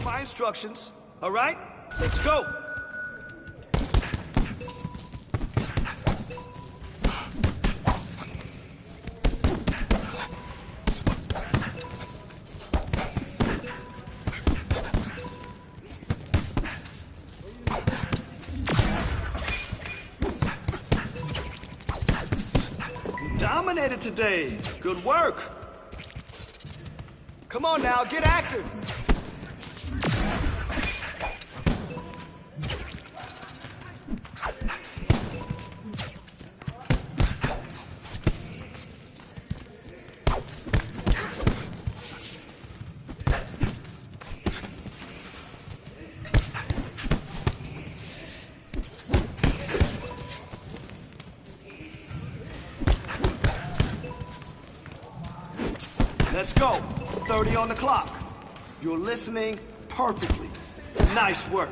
my instructions, all right? Let's go! You dominated today. Good work. Come on now, get active. Let's go. 30 on the clock. You're listening perfectly. Nice work.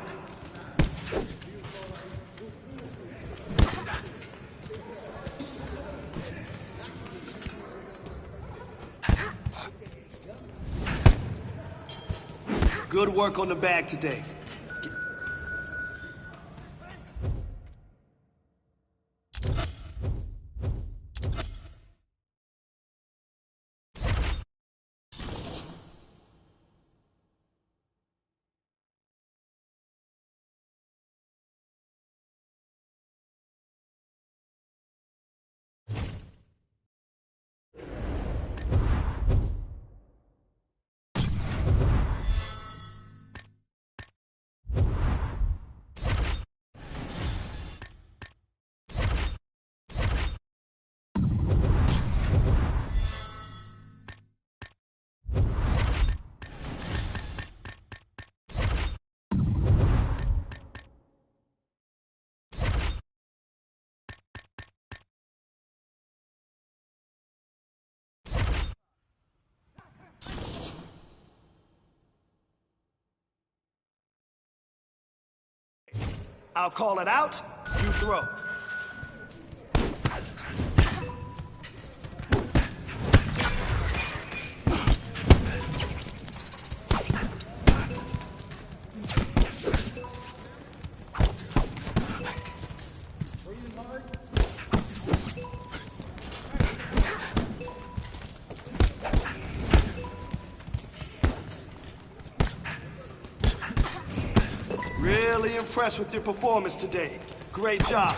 Good work on the bag today. I'll call it out, you throw. Really impressed with your performance today. Great job.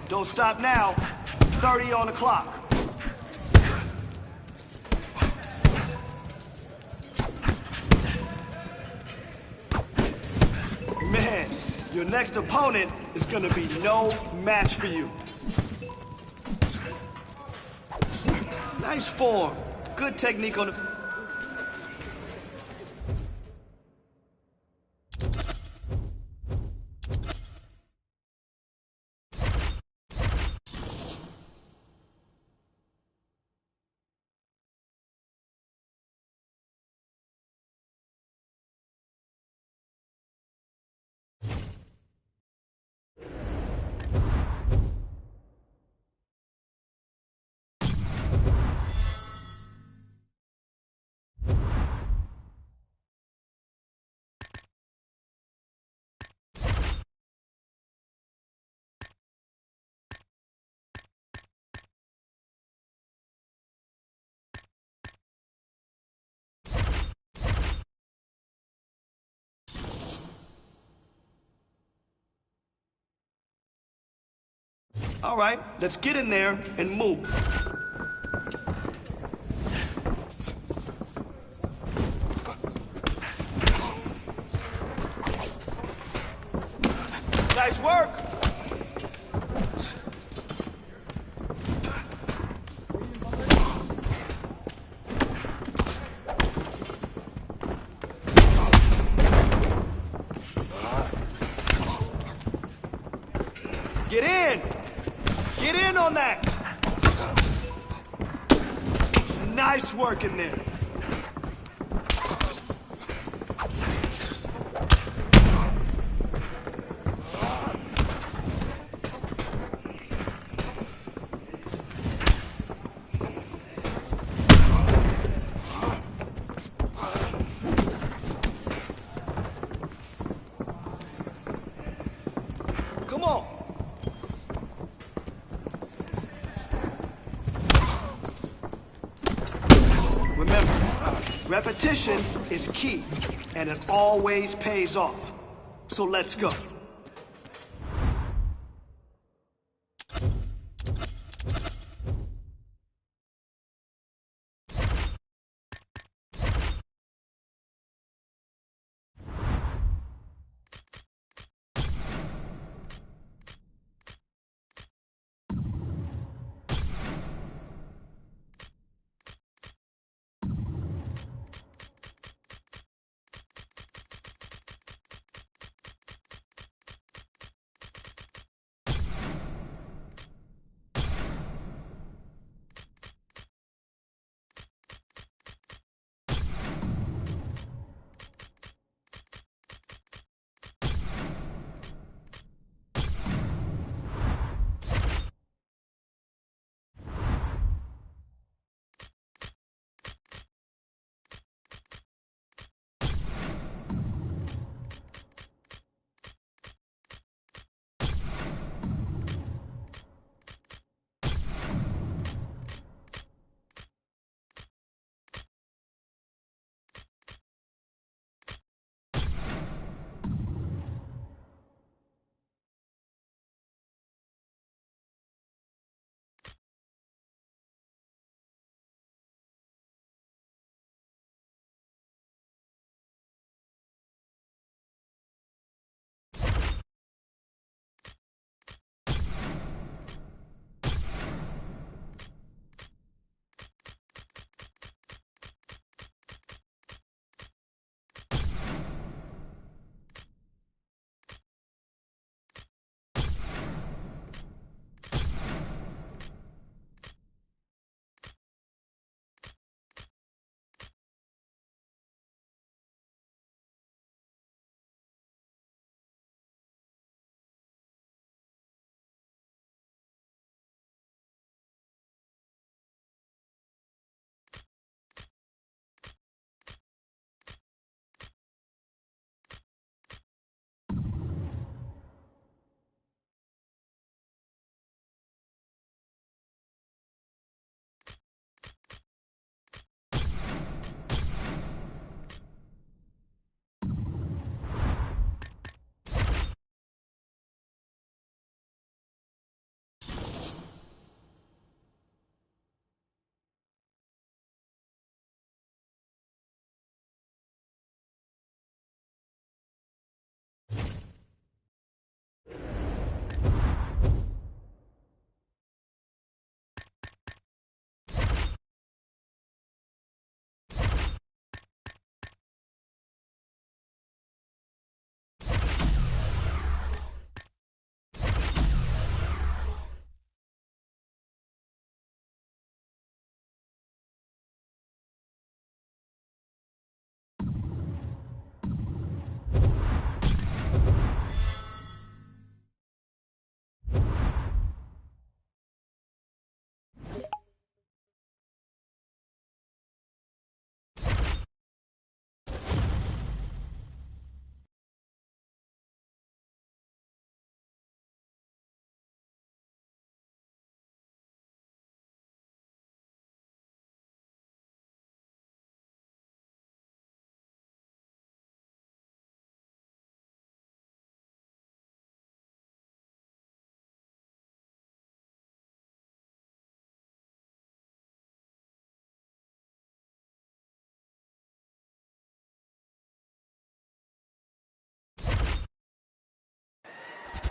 Don't stop now. 30 on the clock. Man, your next opponent is gonna be no match for you. Nice form. Good technique on the... All right, let's get in there and move. Nice work. Get in! Get in on that! Nice work in there. Come on. Remember, repetition is key, and it always pays off. So let's go.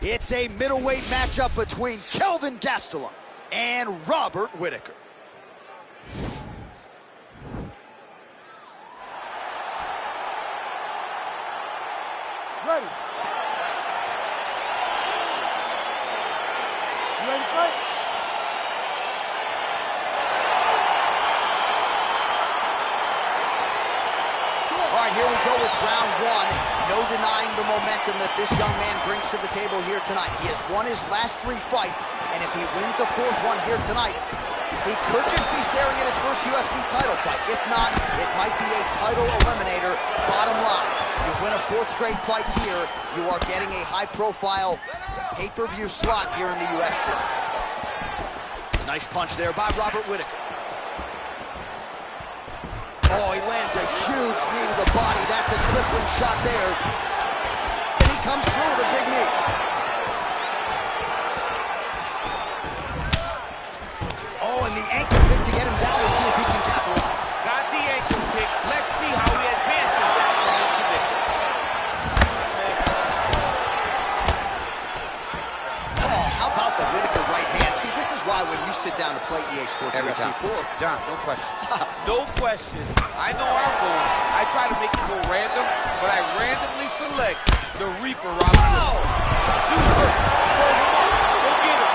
It's a middleweight matchup between Kelvin Gastelum and Robert Whitaker. Ready. You ready to fight? right, here we go with round one. No denying the momentum that this young man brings to the table here tonight. He has won his last 3 fights, and if he wins a 4th one here tonight, he could just be staring at his first UFC title fight. If not, it might be a title eliminator. Bottom line, you win a 4th straight fight here, you are getting a high-profile pay-per-view slot here in the UFC. Nice punch there by Robert Whittaker. Oh, he lands a huge knee to the body. That's a crippling shot there. And he comes through with a big knee. Oh, and the ankle pick to get him down. We'll see if he can capitalize. Got the ankle pick. Let's see how he advances from this position. Oh, how about the Whittaker right hand? See, this is why when you sit down to play EA Sports UFC 4. John, no question. No question. I know our goal. I try to make it go random, but I randomly select the Reaper, Robert. Oh! He's hurt. Throw him up. Go get him.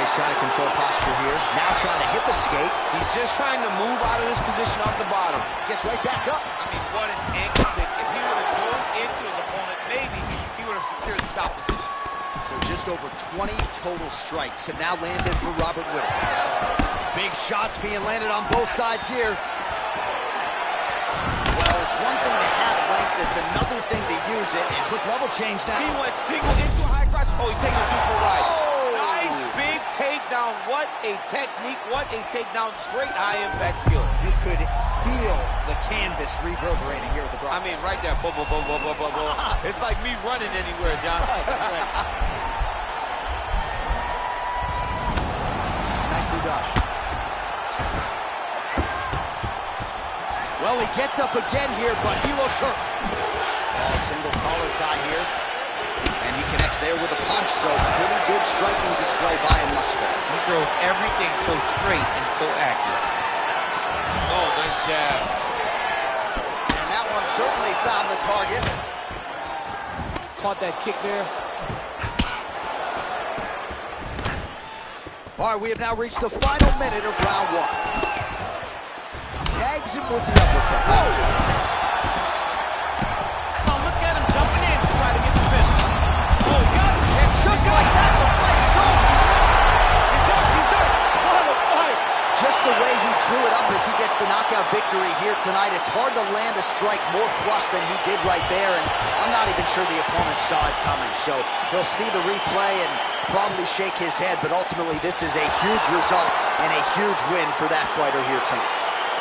He's trying to control posture here. Now trying to hip escape. He's just trying to move out of this position off the bottom. Gets right back up. I mean, what an ankle pick. If he would have drove into his opponent, maybe he would have secured the top position. So just over 20 total strikes have now landed for Robert Whittaker. Big shots being landed on both sides here. Well, it's one thing to have length, it's another thing to use it. And quick level change now. He went single into a high crotch. Oh, he's taking his dude for a ride. Oh! Nice big takedown. What a technique. What a takedown. Great high impact skill. You could feel the canvas reverberating here at the I broadcast. mean, right there. Boom, boom, boom, boom, boom, boom, boom. It's like me running anywhere, John. Nicely done. Well, he gets up again here, but he looks hurt. Oh, single collar tie here. And he connects there with a punch, so pretty good striking display by him thus far. He drove everything so straight and so accurate. Oh, nice jab. And that one certainly found the target. Caught that kick there. All right, we have now reached the final minute of round one. Tags him with the uppercut. Oh! Oh, look at him jumping in to try to get the finish. Oh, got it. And just like that, the fight is over. He's done. He's done. What a fight. Just the way he drew it up as he gets the knockout victory here tonight, it's hard to land a strike more flush than he did right there, and I'm not even sure the opponent saw it coming. So he'll see the replay and probably shake his head, but ultimately this is a huge result and a huge win for that fighter here tonight.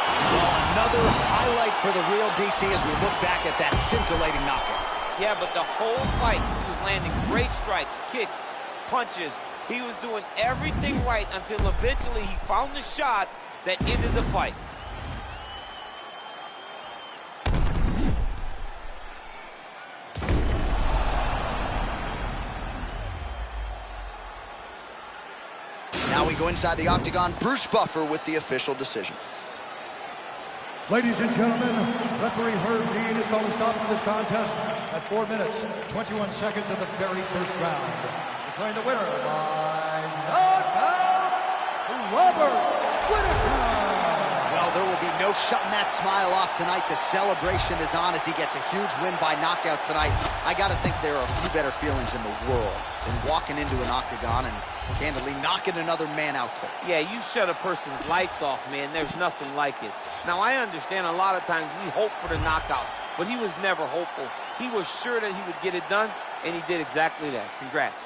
Well, another highlight for the real DC as we look back at that scintillating knockout. Yeah, but the whole fight, he was landing great strikes, kicks, punches. He was doing everything right until eventually he found the shot that ended the fight. Now we go inside the octagon. Bruce Buffer with the official decision. Ladies and gentlemen, referee Herb Dean has called a stop to this contest at 4 minutes, 21 seconds of the very first round. Declaring the winner by knockout, Robert Whittaker. Well, there will be no shutting that smile off tonight. The celebration is on as he gets a huge win by knockout tonight. I gotta think there are a few better feelings in the world than walking into an octagon and candidly knocking another man out cold. Yeah, you shut a person's lights off, man. There's nothing like it. Now, I understand a lot of times we hope for the knockout, but he was never hopeful. He was sure that he would get it done, and he did exactly that. Congrats.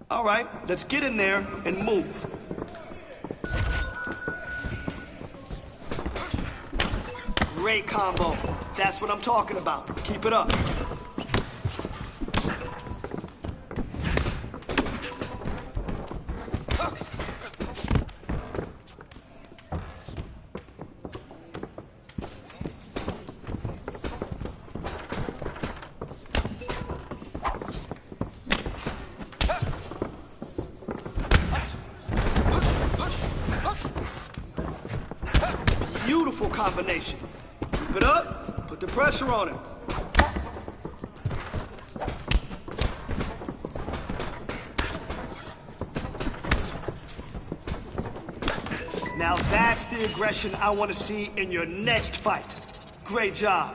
All right, let's get in there and move. Great combo. That's what I'm talking about. Keep it up. Beautiful combination. Keep it up. Put the pressure on him. Now that's the aggression I want to see in your next fight. Great job.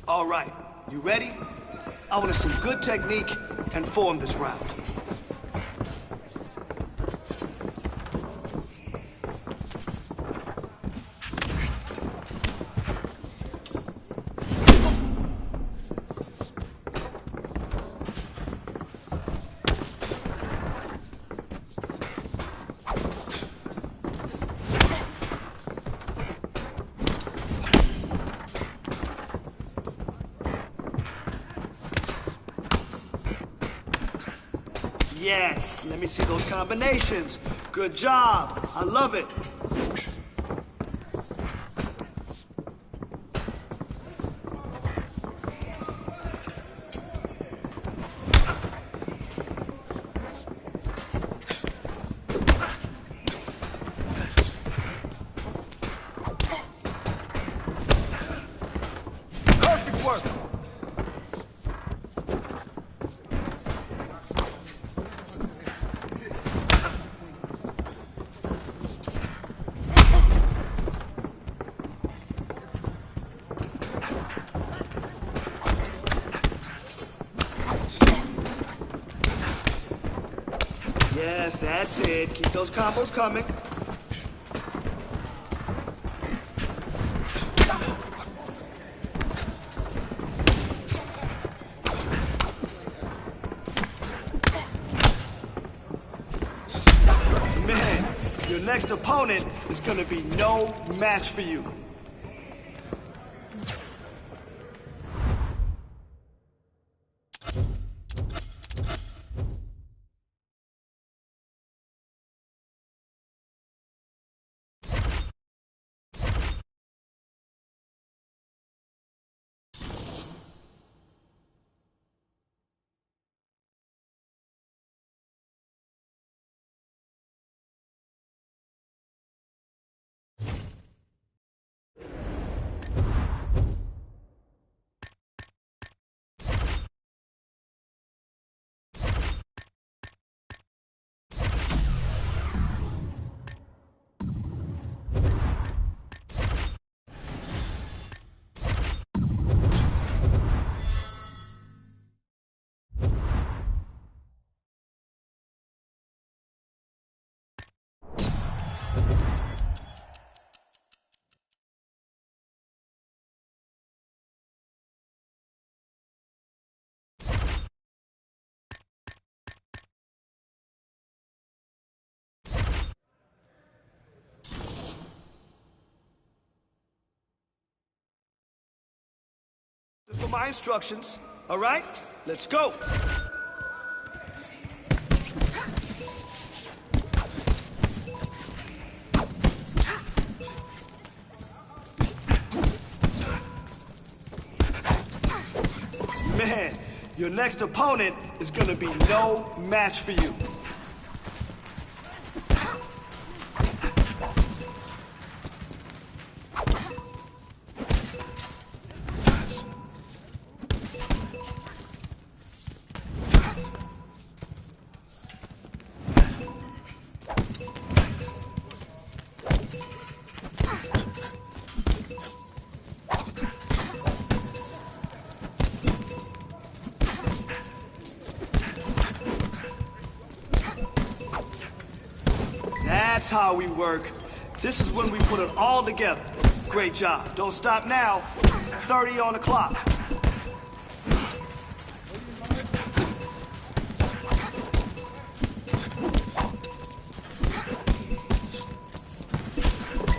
All right, you ready? I want some good technique and form this round. Yes, let me see those combinations. Good job. I love it. Perfect work. Yes, that's it. Keep those combos coming. Man, your next opponent is gonna be no match for you. For my instructions, all right? Let's go. Man, your next opponent is gonna be no match for you. That's how we work. This is when we put it all together. Great job. Don't stop now. 30 on the clock.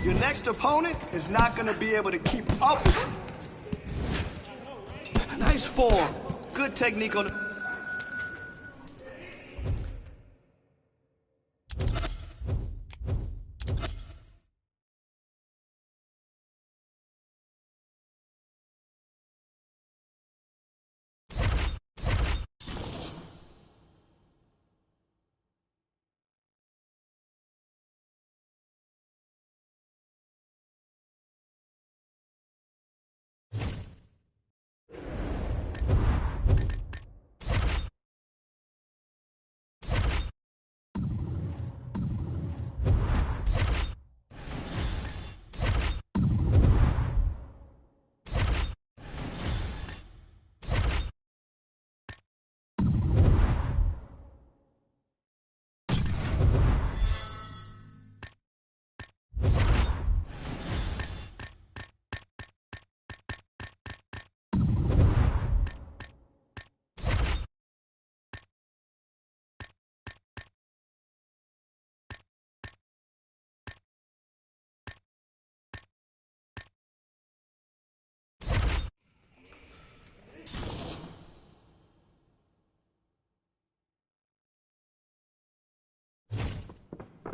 Your next opponent is not going to be able to keep up with you. Nice form. Good technique on the...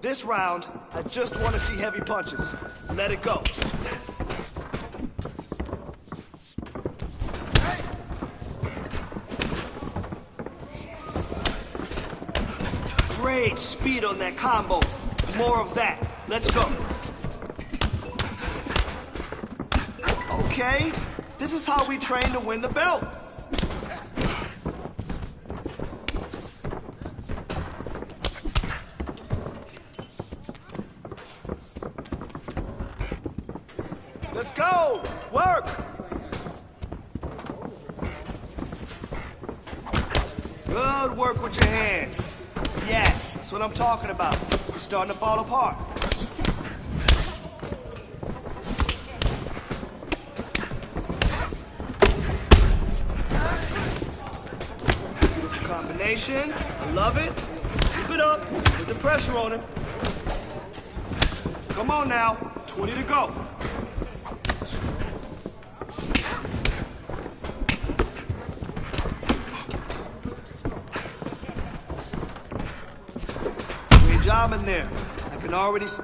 This round, I just want to see heavy punches. Let it go. Great speed on that combo. More of that. Let's go. Okay, this is how we train to win the belt. Let's go! Work! Good work with your hands. Yes, that's what I'm talking about. It's starting to fall apart. Beautiful combination. I love it. Keep it up. Put the pressure on him. Come on now. 20 to go. Great job in there. I can already see.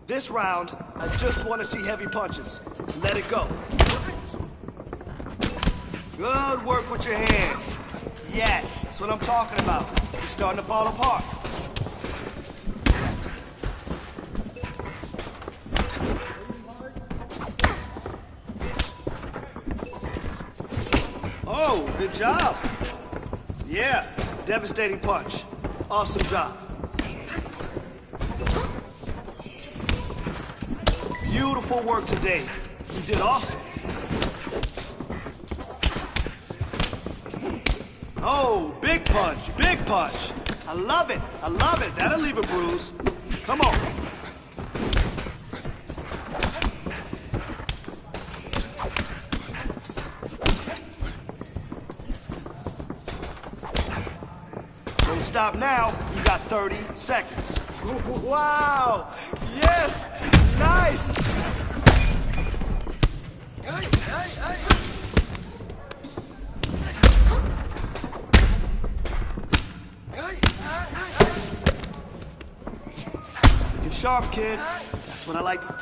This round, I just want to see heavy punches. Let it go. Good work with your hands. Yes, that's what I'm talking about. It's starting to fall apart. Oh, good job. Yeah, devastating punch. Awesome job. Beautiful work today. You did awesome. Oh, big punch, big punch. I love it, I love it. That'll leave a bruise. Come on. Don't stop now. You got 30 seconds. Wow! Yes! Nice! You're sharp, kid. That's what I like to...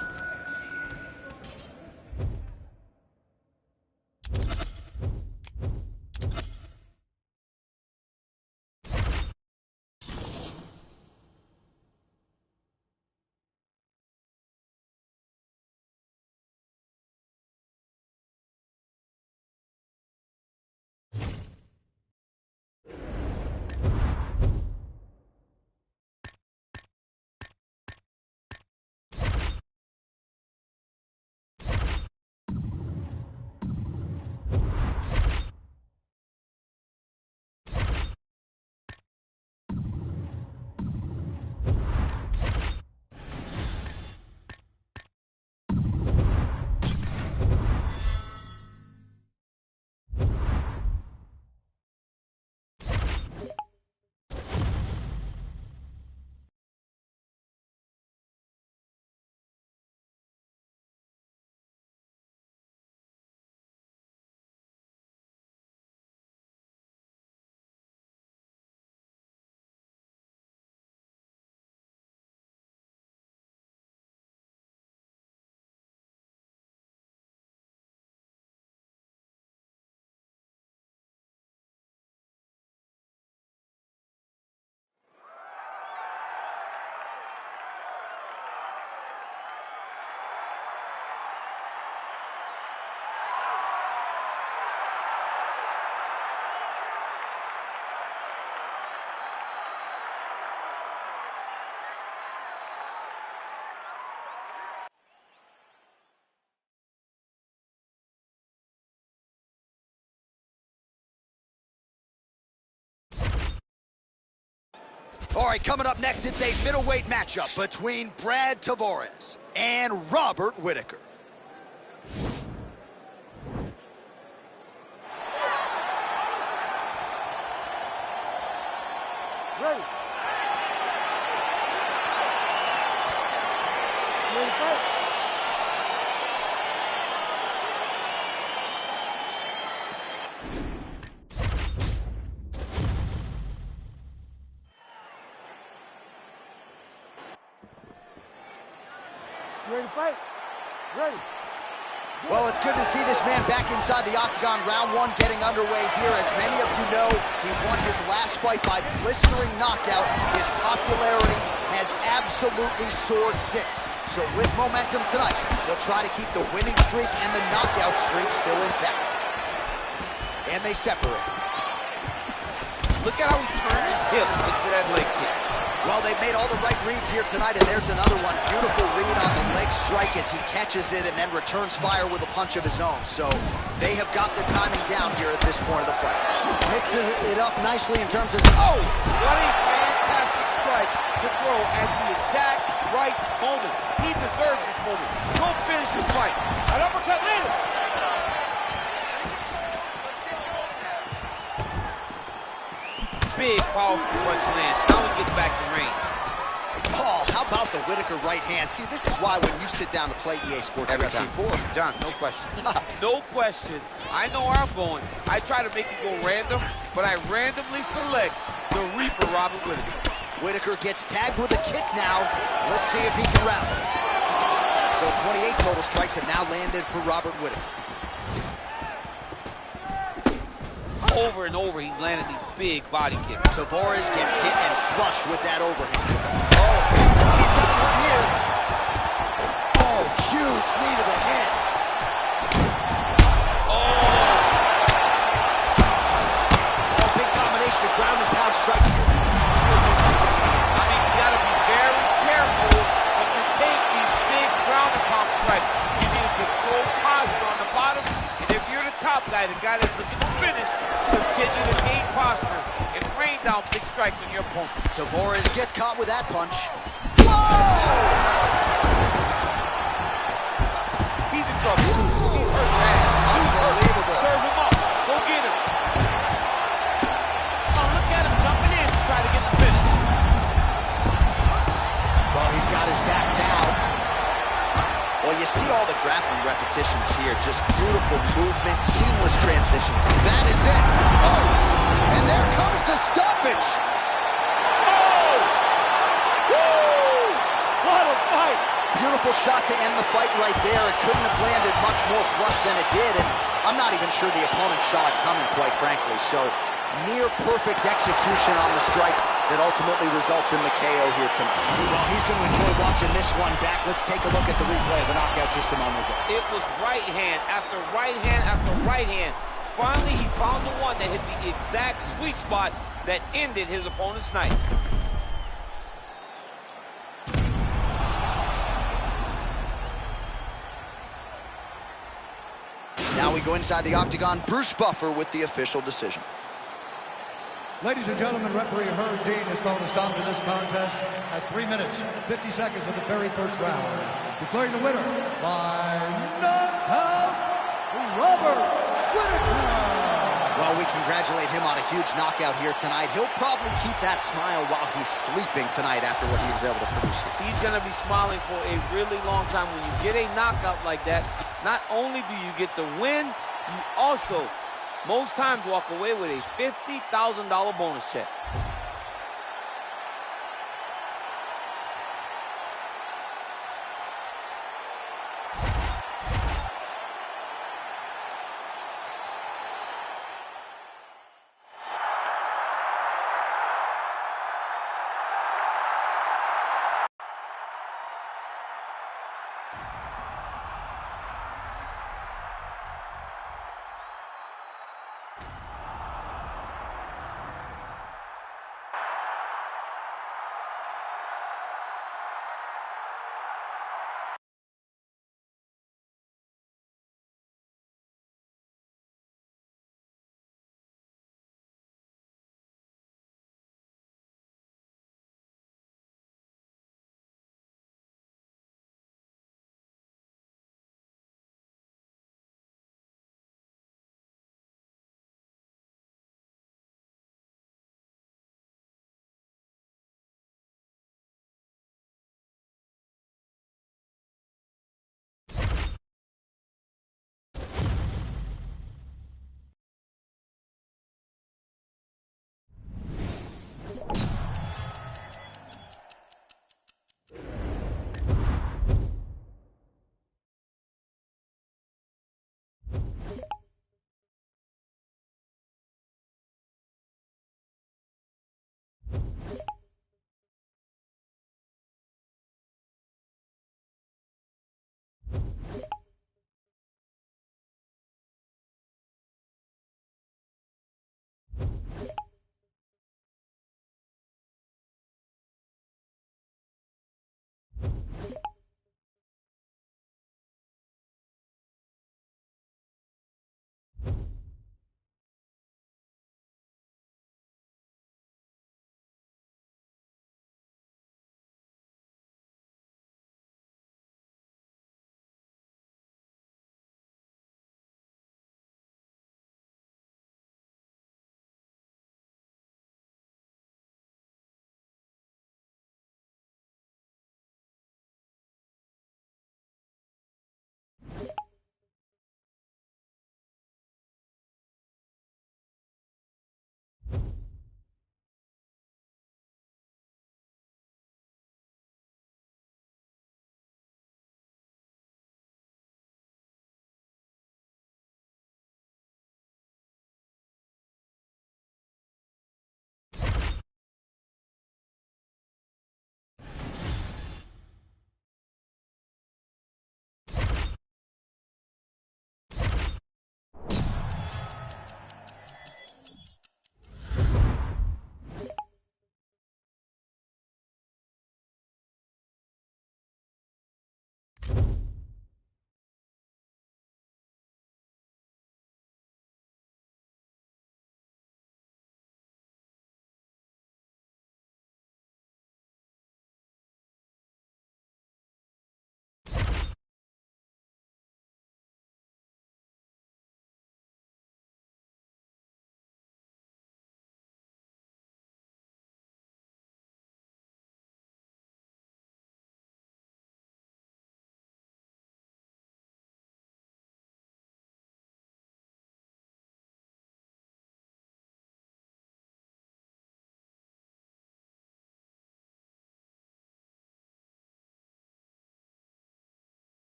All right, coming up next, it's a middleweight matchup between Brad Tavares and Robert Whitaker. Ready. Ready to fight? Ready to fight? Ready. Well, it's good to see this man back inside the octagon. Round one getting underway here. As many of you know, he won his last fight by blistering knockout. His popularity has absolutely soared since. So with momentum tonight, he'll try to keep the winning streak and the knockout streak still intact. And they separate. Look at how he turned his hip into that leg kick. Well, they've made all the right reads here tonight, and there's another one. Beautiful read on the leg strike as he catches it and then returns fire with a punch of his own. So they have got the timing down here at this point of the fight. Mixes it up nicely in terms of... Oh! What a fantastic strike to throw at the exact right moment. He deserves this moment. Go finish his fight. An uppercut later. Big, powerful punch lands. Now we get back to range. Oh, how about the Whitaker right hand? See, this is why when you sit down to play EA Sports UFC 4... John, no question. No question. I know where I'm going. I try to make it go random, but I randomly select the Reaper, Robert Whitaker. Whitaker gets tagged with a kick now. Let's see if he can wrestle. So 28 total strikes have now landed for Robert Whitaker. Over and over, he's landed these big body kicks. Tavares gets hit and flushed with that overhand. Oh, he's got one here. Oh, huge knee to the head. Oh, big combination of ground and pound strikes here. I mean, you gotta be very careful when you take these big ground and pound strikes. You need to control posture on the bottom, and if you're the top guy, the guy that's looking to finish, continue to gain posture and rain down big strikes on your opponent. Tavares gets caught with that punch. Whoa! He's in trouble. He's hurt bad. Unbelievable. Serve him up. Go get him. Oh, look at him jumping in to try to get the finish. Well, he's got his back now. Well, you see all the grappling repetitions here. Just beautiful movement, seamless transitions. That is it. Oh, and there comes the stoppage. Oh! Woo! What a fight! Beautiful shot to end the fight right there. It couldn't have landed much more flush than it did, and I'm not even sure the opponent saw it coming, quite frankly. So, near perfect execution on the strike that ultimately results in the KO here tonight. Well, he's going to enjoy watching this one back. Let's take a look at the replay of the knockout just a moment ago. It was right hand after right hand after right hand. Finally, he found the one that hit the exact sweet spot that ended his opponent's night. Now we go inside the octagon. Bruce Buffer with the official decision. Ladies and gentlemen, referee Herb Dean has called a stop to this contest at 3 minutes, 50 seconds of the very first round. Declaring the winner by knockout, Robert Whitaker. Well, we congratulate him on a huge knockout here tonight. He'll probably keep that smile while he's sleeping tonight after what he was able to produce here. He's going to be smiling for a really long time. When you get a knockout like that, not only do you get the win, you also, most times, walk away with a $50,000 bonus check.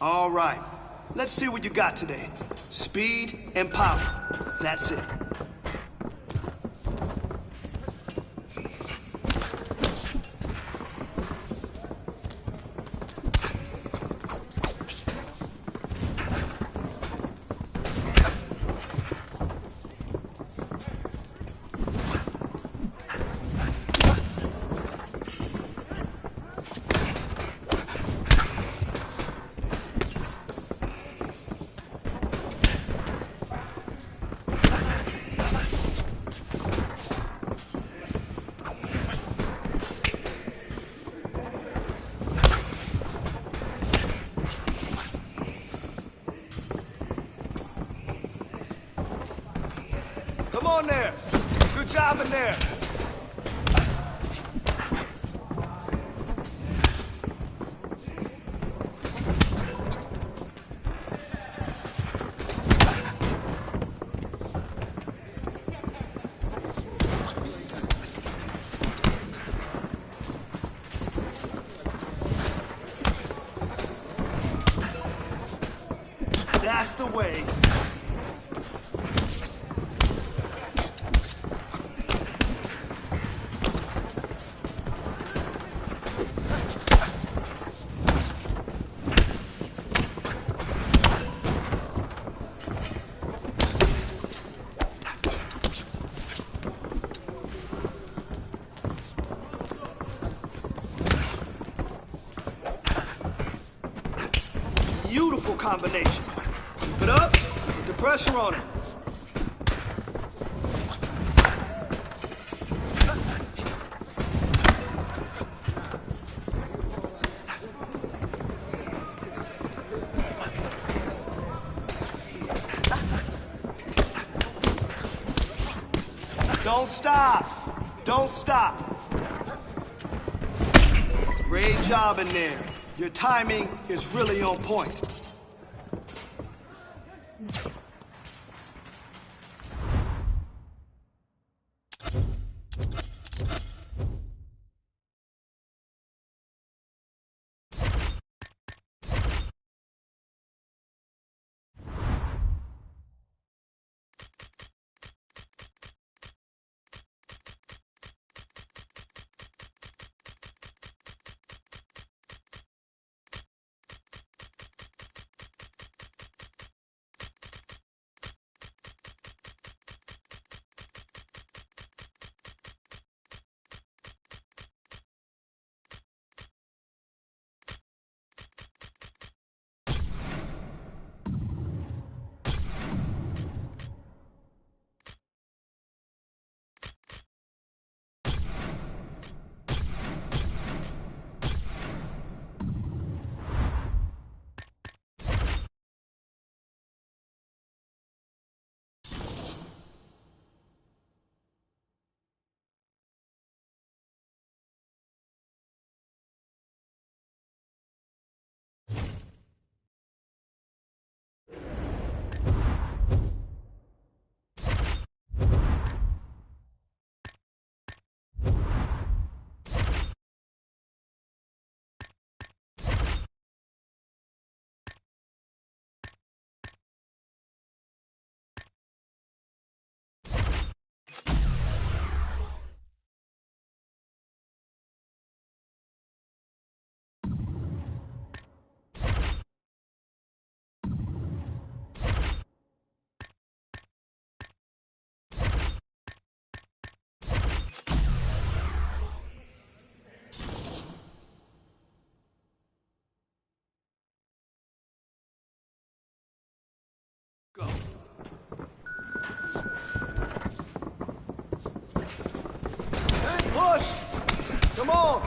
All right. Let's see what you got today. Speed and power. That's it. Come on there. Good job in there. That's the way. Beautiful combination. Keep it up. Put the pressure on it. Don't stop. Don't stop. Great job in there. Your timing is really on point. Go. Push! Come on!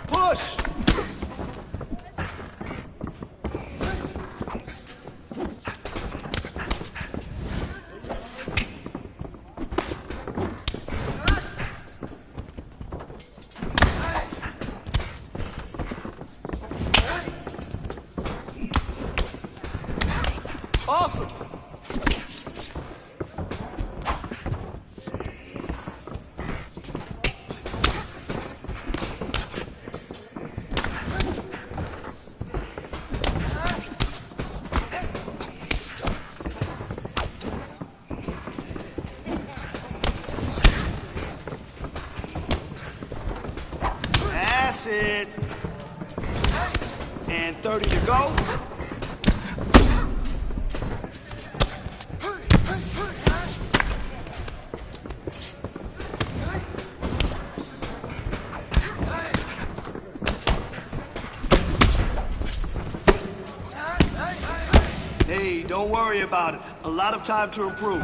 Push! Awesome! That's it. And 30 to go. Hey, don't worry about it. A lot of time to improve.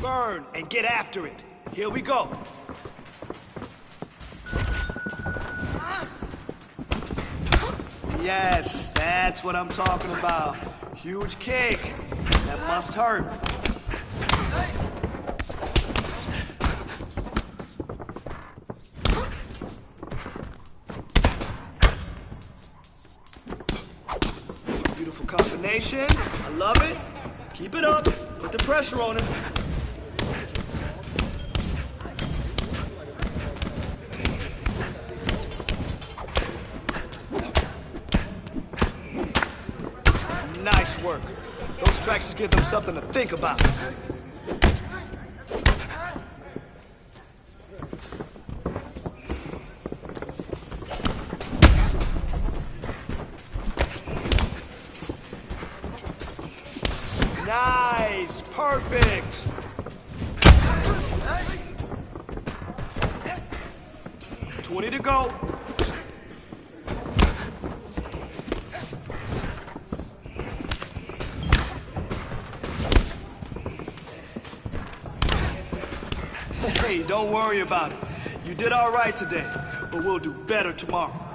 Burn and get after it. Here we go. Yes, that's what I'm talking about. Huge kick. That must hurt. Beautiful combination. I love it. Keep it up. Put the pressure on him. Nice work. Those strikes should give them something to think about. Nice. Perfect. $20 to go. Hey, don't worry about it. You did all right today, but we'll do better tomorrow.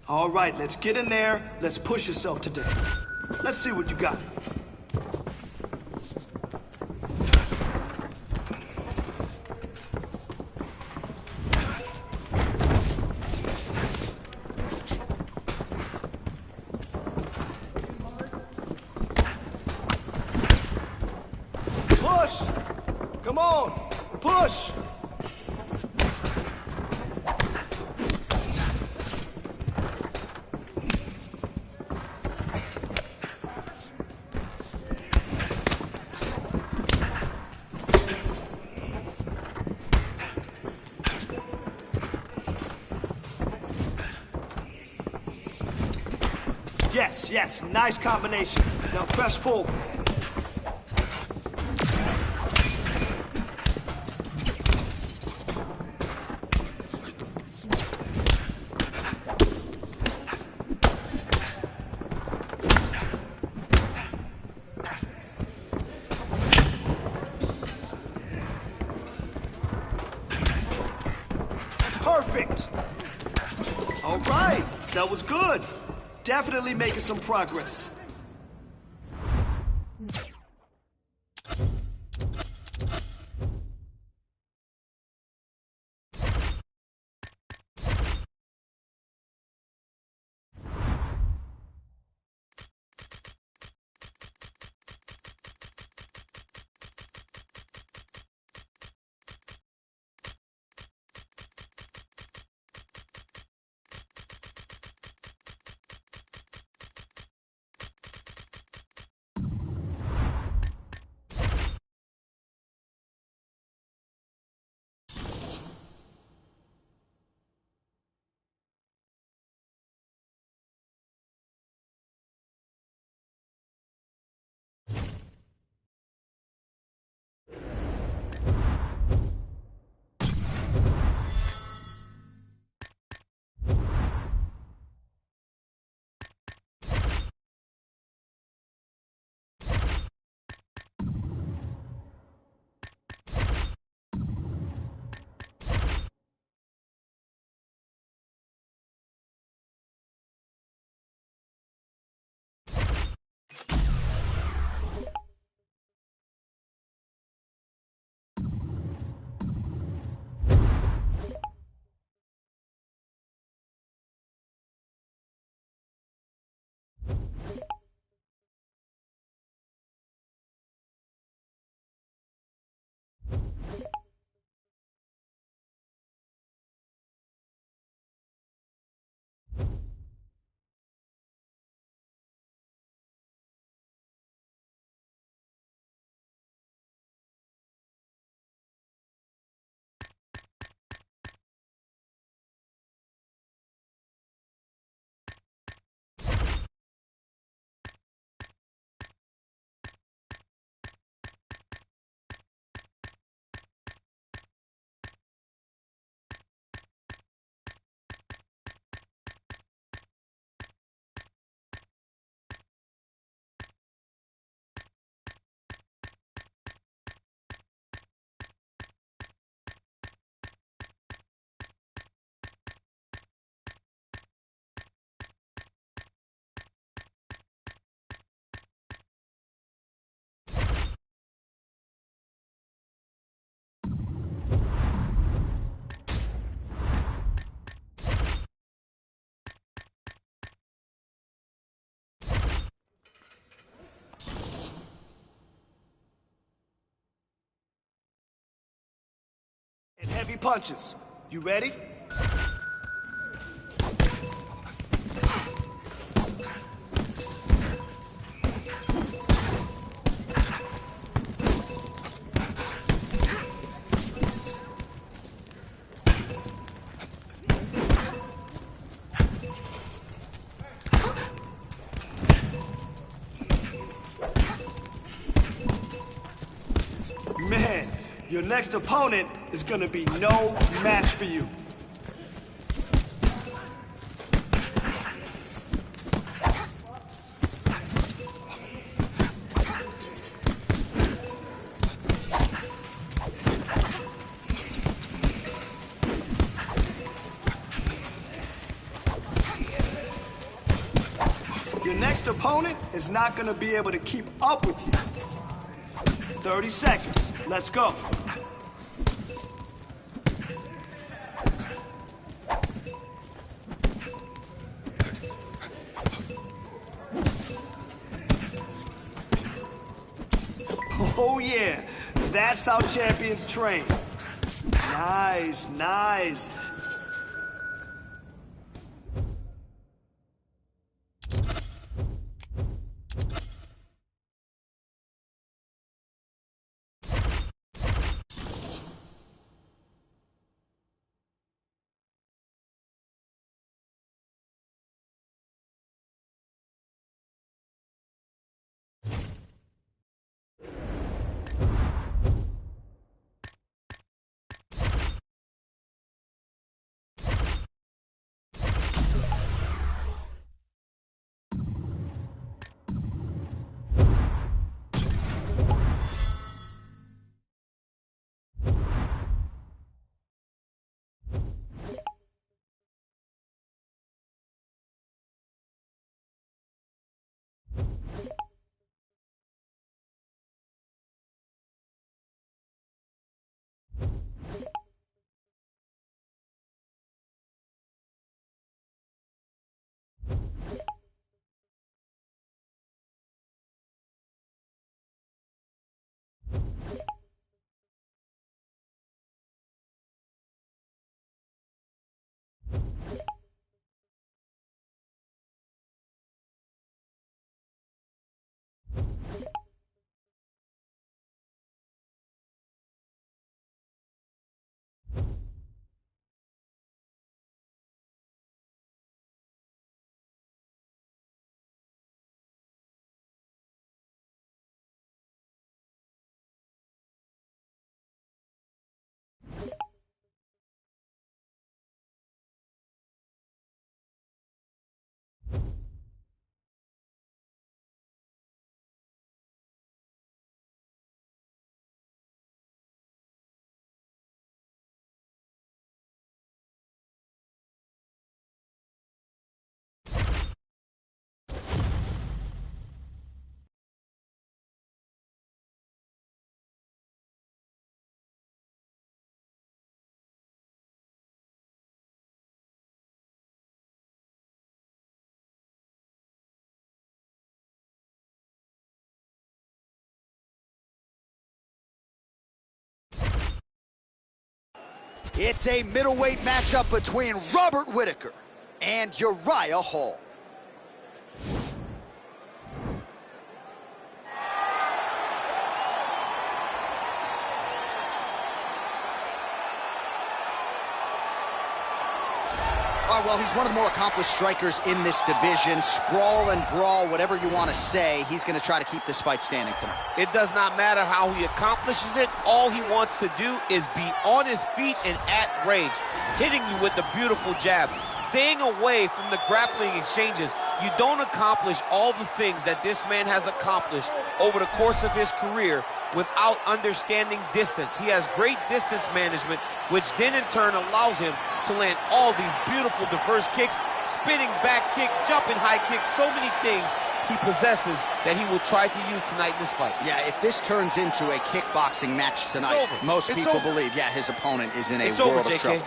All right, let's get in there. Let's push yourself today. Let's see what you got. Push! Come on! Push! Yes, yes, nice combination. Now press forward. That was good. Definitely making some progress. And heavy punches. You ready? Man, your next opponent is gonna be no match for you. Your next opponent is not gonna be able to keep up with you. 30 seconds. Let's go. Oh yeah, that's how champions train. Nice, nice. It's a middleweight matchup between Robert Whitaker and Uriah Hall. All right, well, he's one of the more accomplished strikers in this division. Sprawl and brawl, whatever you want to say, he's going to try to keep this fight standing tonight. It does not matter how he accomplishes it. All he wants to do is be on his feet and at range, hitting you with the beautiful jab, staying away from the grappling exchanges. You don't accomplish all the things that this man has accomplished over the course of his career without understanding distance. He has great distance management, which then in turn allows him to land all these beautiful diverse kicks, spinning back kick, jumping high kick, so many things he possesses that he will try to use tonight in this fight. Yeah, if this turns into a kickboxing match tonight, most people believe, yeah, his opponent is in a world of trouble.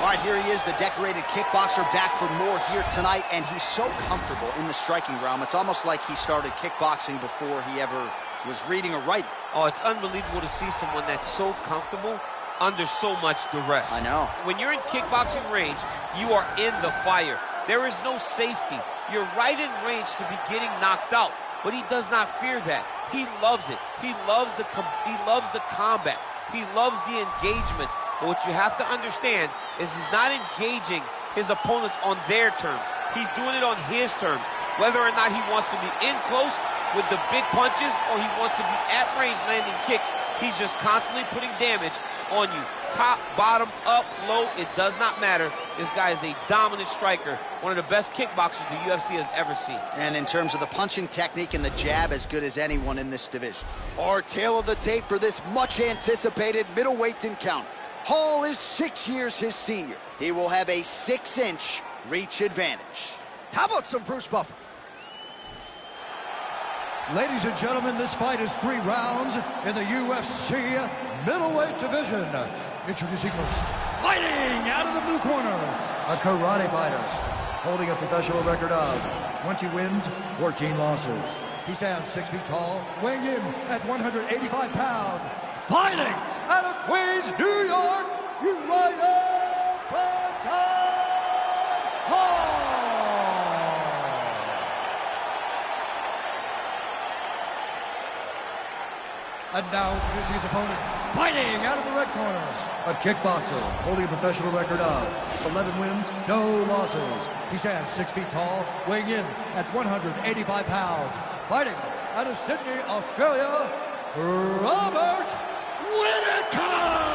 All right, here he is, the decorated kickboxer, back for more here tonight, and he's so comfortable in the striking realm. It's almost like he started kickboxing before he ever was reading or writing. Oh, it's unbelievable to see someone that's so comfortable under so much duress. I know. When you're in kickboxing range, you are in the fire. There is no safety. You're right in range to be getting knocked out, but he does not fear that. He loves it. He loves the combat. He loves the engagements. But what you have to understand is he's not engaging his opponents on their terms. He's doing it on his terms. Whether or not he wants to be in close with the big punches or he wants to be at range landing kicks, he's just constantly putting damage on you. Top, bottom, up, low, it does not matter. This guy is a dominant striker, one of the best kickboxers the UFC has ever seen. And in terms of the punching technique and the jab, as good as anyone in this division. Our tail of the tape for this much-anticipated middleweight encounter. Hall is 6 years his senior. He will have a 6-inch reach advantage. How about some Bruce Buffer? Ladies and gentlemen, this fight is 3 rounds in the UFC middleweight division. Introducing first, fighting out of the blue corner, a karate fighter, holding a professional record of 20 wins, 14 losses. He stands 6 feet tall, weighing in at 185 pounds. Fighting out of Queens, New York, Uriah Hall! And now, introducing his opponent, fighting out of the red corner, a kickboxer holding a professional record of 11 wins, no losses. He stands 6 feet tall, weighing in at 185 pounds. Fighting out of Sydney, Australia, Robert Whitaker!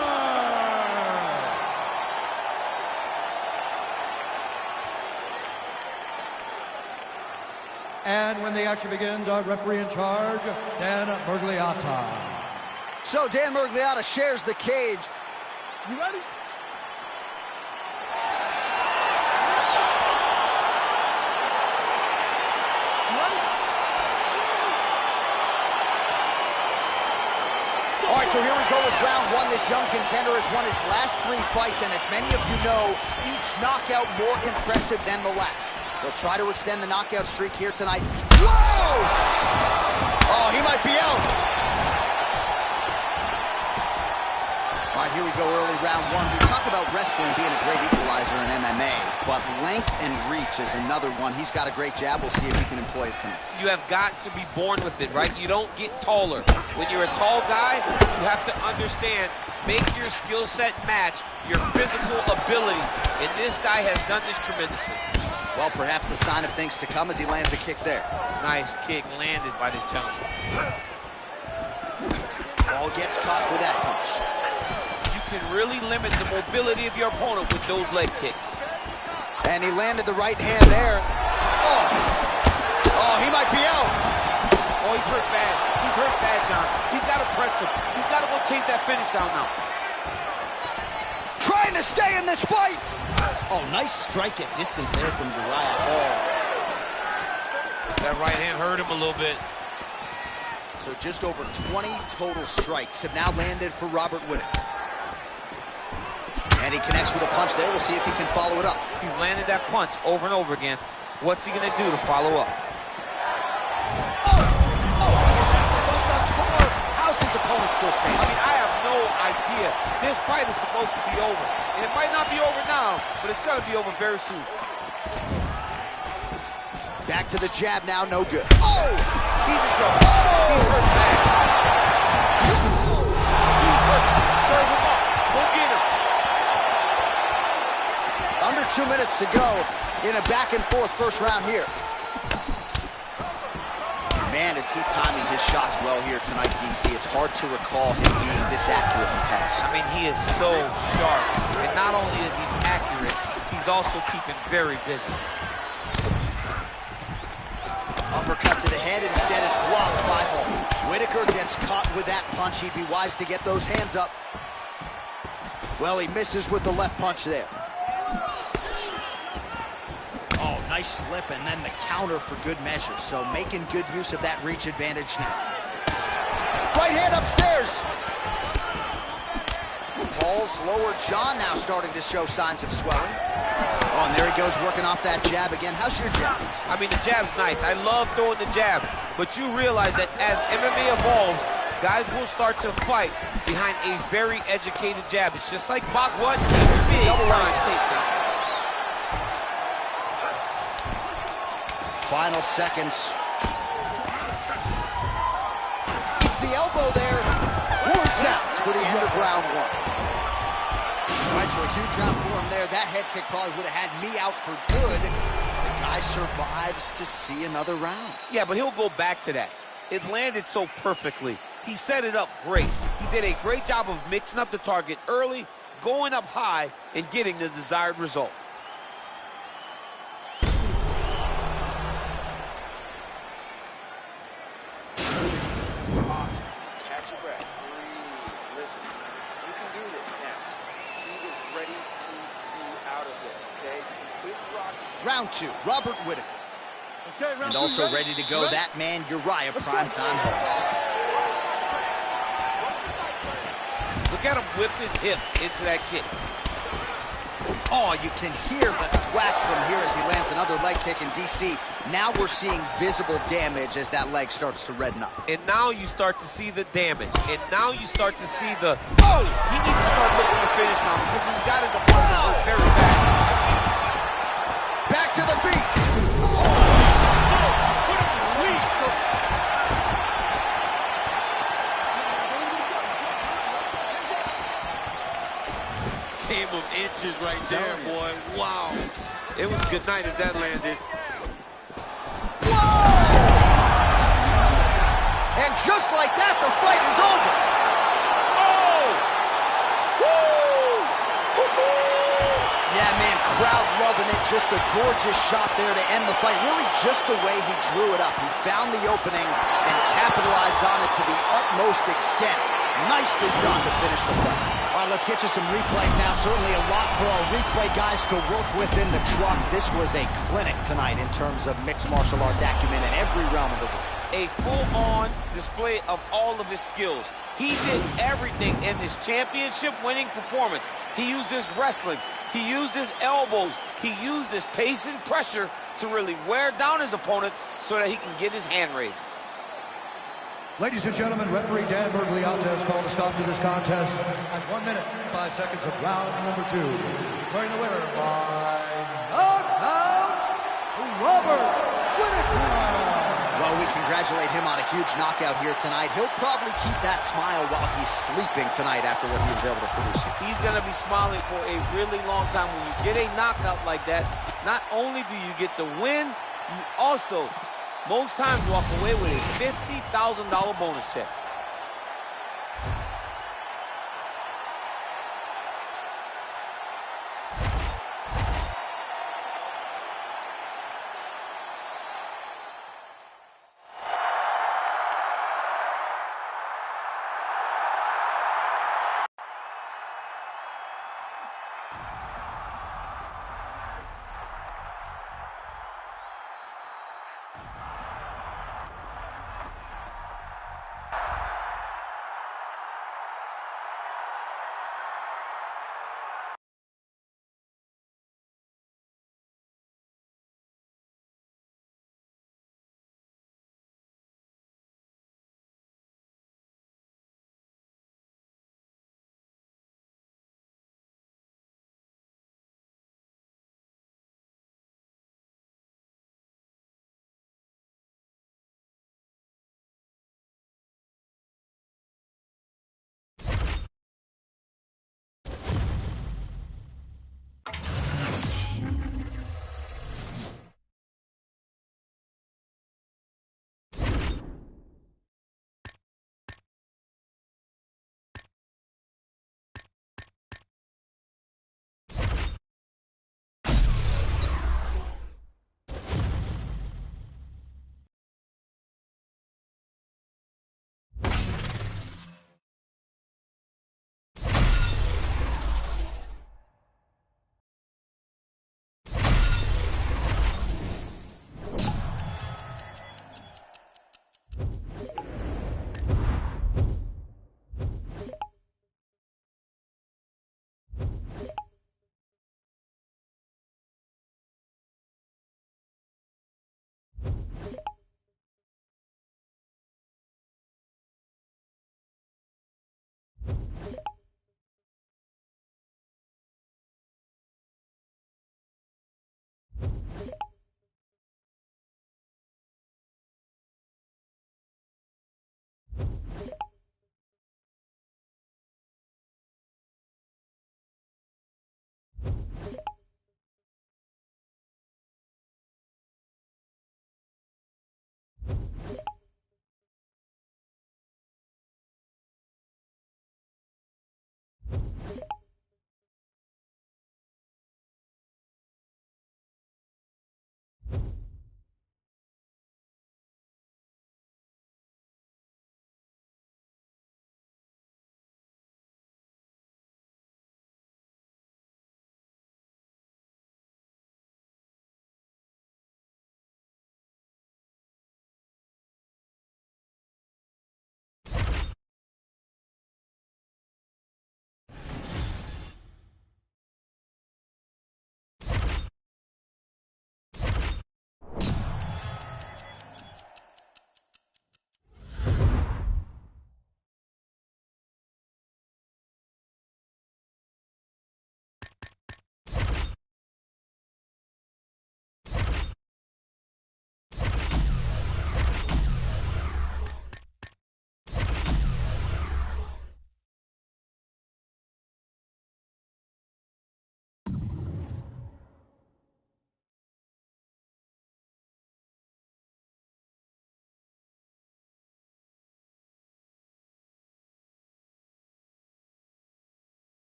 And when the action begins, our referee in charge, Dan Miragliotta. So Dan Miragliotta shares the cage. You ready? All right, so here we go with round 1. This young contender has won his last 3 fights, and as many of you know, each knockout more impressive than the last. He'll try to extend the knockout streak here tonight. Whoa! Oh, he might be out. All right, here we go, early round 1. We talk about wrestling being a great equalizer in MMA, but length and reach is another one. He's got a great jab. We'll see if he can employ it tonight. You have got to be born with it, right? You don't get taller. When you're a tall guy, you have to understand, make your skill set match your physical abilities. And this guy has done this tremendously. Well, perhaps a sign of things to come as he lands a kick there. Nice kick landed by this gentleman. Ball gets caught with that punch. You can really limit the mobility of your opponent with those leg kicks. And he landed the right hand there. Oh, he might be out. Oh, he's hurt bad. He's hurt bad, John. He's got to press him. He's got to go chase that finish down now. Trying to stay in this fight. Oh, nice strike at distance there from Uriah Hall. That right hand hurt him a little bit. So just over 20 total strikes have now landed for Robert Whitaker. And he connects with a punch there. We'll see if he can follow it up. He's landed that punch over and over again. What's he going to do to follow up? his opponent still stands? I mean, I have no idea. This fight is supposed to be over. And it might not be over now, but it's going to be over very soon. Back to the jab now, no good. Oh! He's in trouble. He's hurt bad. He's hurt. Serve him up. Go get him. Under 2 minutes to go in a back-and-forth first round here. Man, is he timing his shots well here tonight, DC. It's hard to recall him being this accurate in the past. I mean, he is so sharp. And not only is he accurate, he's also keeping very busy. Uppercut to the head, instead it's blocked by Hall. Whitaker gets caught with that punch. He'd be wise to get those hands up. Well, he misses with the left punch there. Oh, nice slip, and then the counter for good measure. So making good use of that reach advantage now. Right hand upstairs. Hall's lower jaw now starting to show signs of swelling. Oh, and there he goes, working off that jab again. How's your jab? I mean, the jab's nice. I love throwing the jab. But you realize that as MMA evolves, guys will start to fight behind a very educated jab. It's just like box. What? Big time takedown. Final seconds. It's the elbow there. Horn sounds for the end of round one. All right, so a huge round for him there. That head kick probably would have had me out for good. The guy survives to see another round. Yeah, but he'll go back to that. It landed so perfectly. He set it up great. He did a great job of mixing up the target early, going up high, and getting the desired result. Awesome. Catch your breath. Breathe. Listen, you can do this now. He is ready to be out of there, okay? Completely rocked. Round two, Robert Whitaker. Okay, round And two, also ready to go, that man, Uriah Primetime Hall. Look at him whip his hip into that kick. Oh, you can hear the thwack from here as he lands another leg kick in DC. Now we're seeing visible damage as that leg starts to redden up. And now you start to see the damage. And now you start to see the... Oh! He needs to start looking to finish now because he's got his opponent hurt very bad. Back to the feet. Put him to sleep. Game of inches right there, boy. Wow. It was good night if that landed. Whoa! And just like that, the fight is over. Oh! Woo! Yeah, man, crowd loving it. Just a gorgeous shot there to end the fight. Really just the way he drew it up. He found the opening and capitalized on it to the utmost extent. Nicely done to finish the fight. All right, let's get you some replays now. Certainly a lot for our replay guys to work with in the truck. This was a clinic tonight in terms of mixed martial arts acumen in every realm of the ring. A full-on display of all of his skills. He did everything in this championship-winning performance. He used his wrestling. He used his elbows. He used his pace and pressure to really wear down his opponent so that he can get his hand raised. Ladies and gentlemen, referee Dan Bergliata has called a stop to this contest at 1 minute, 5 seconds of round number 2. Declaring the winner by knockout, Robert Whitaker. Well, we congratulate him on a huge knockout here tonight. He'll probably keep that smile while he's sleeping tonight after what he was able to produce. He's going to be smiling for a really long time. When you get a knockout like that, not only do you get the win, you also, most times, walk away with a $50,000 bonus check.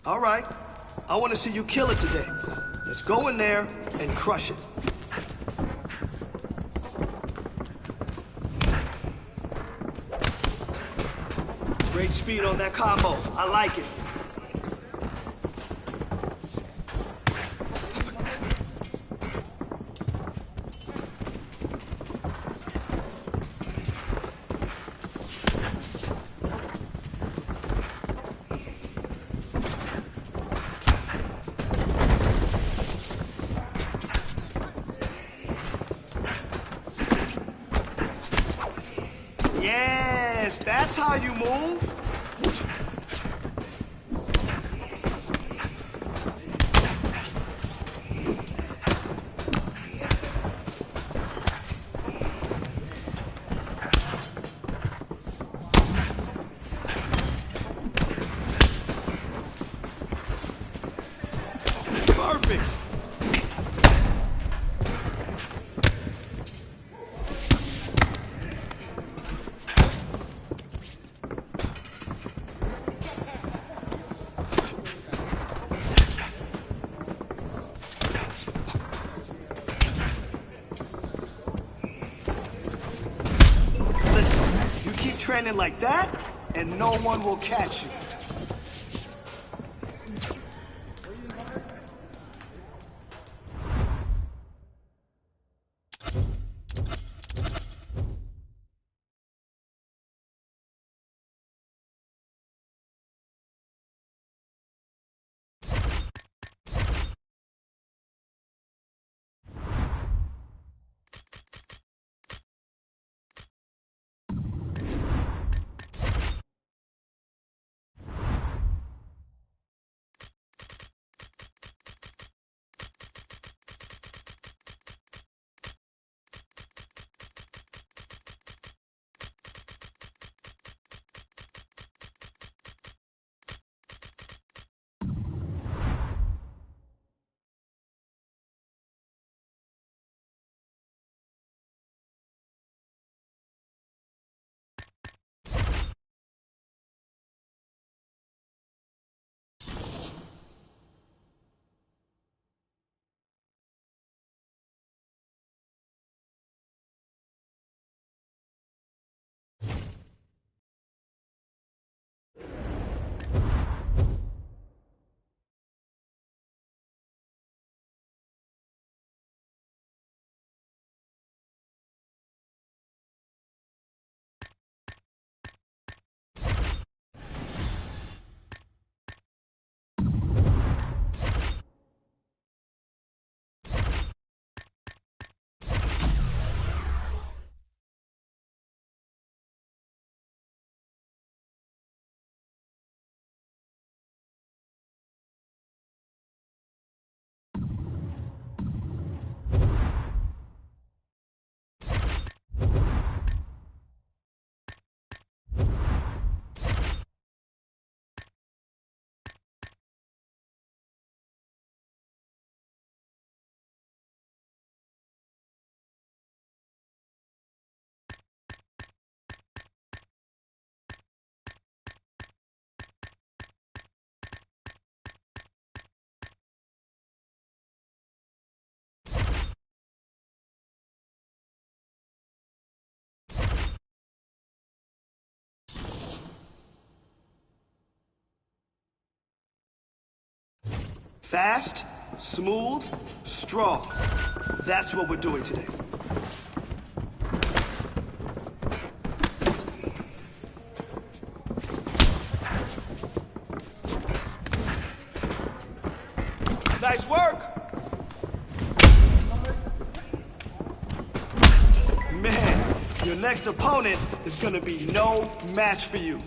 All right. I want to see you kill it today. Let's go in there and crush it. Great speed on that combo. I like it. Yes, that's how you move. Perfect. Listen, you keep training like that, and no one will catch you. Fast, smooth, strong. That's what we're doing today. Nice work! Man, your next opponent is gonna be no match for you.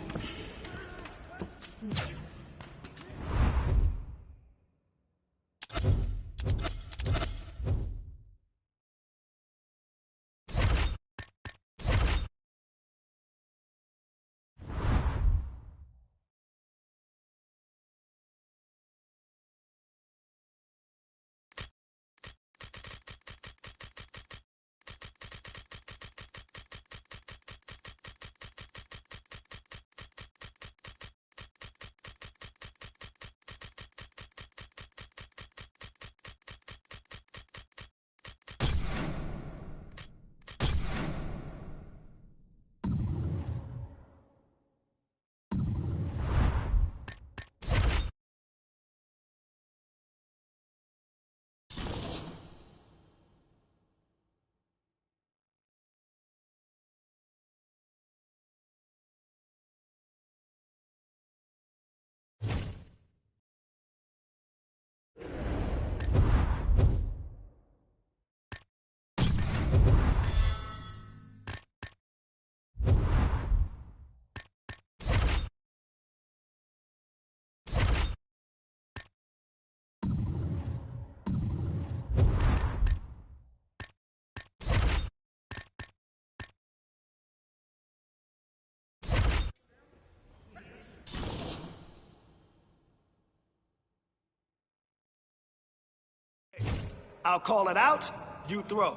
I'll call it out, you throw.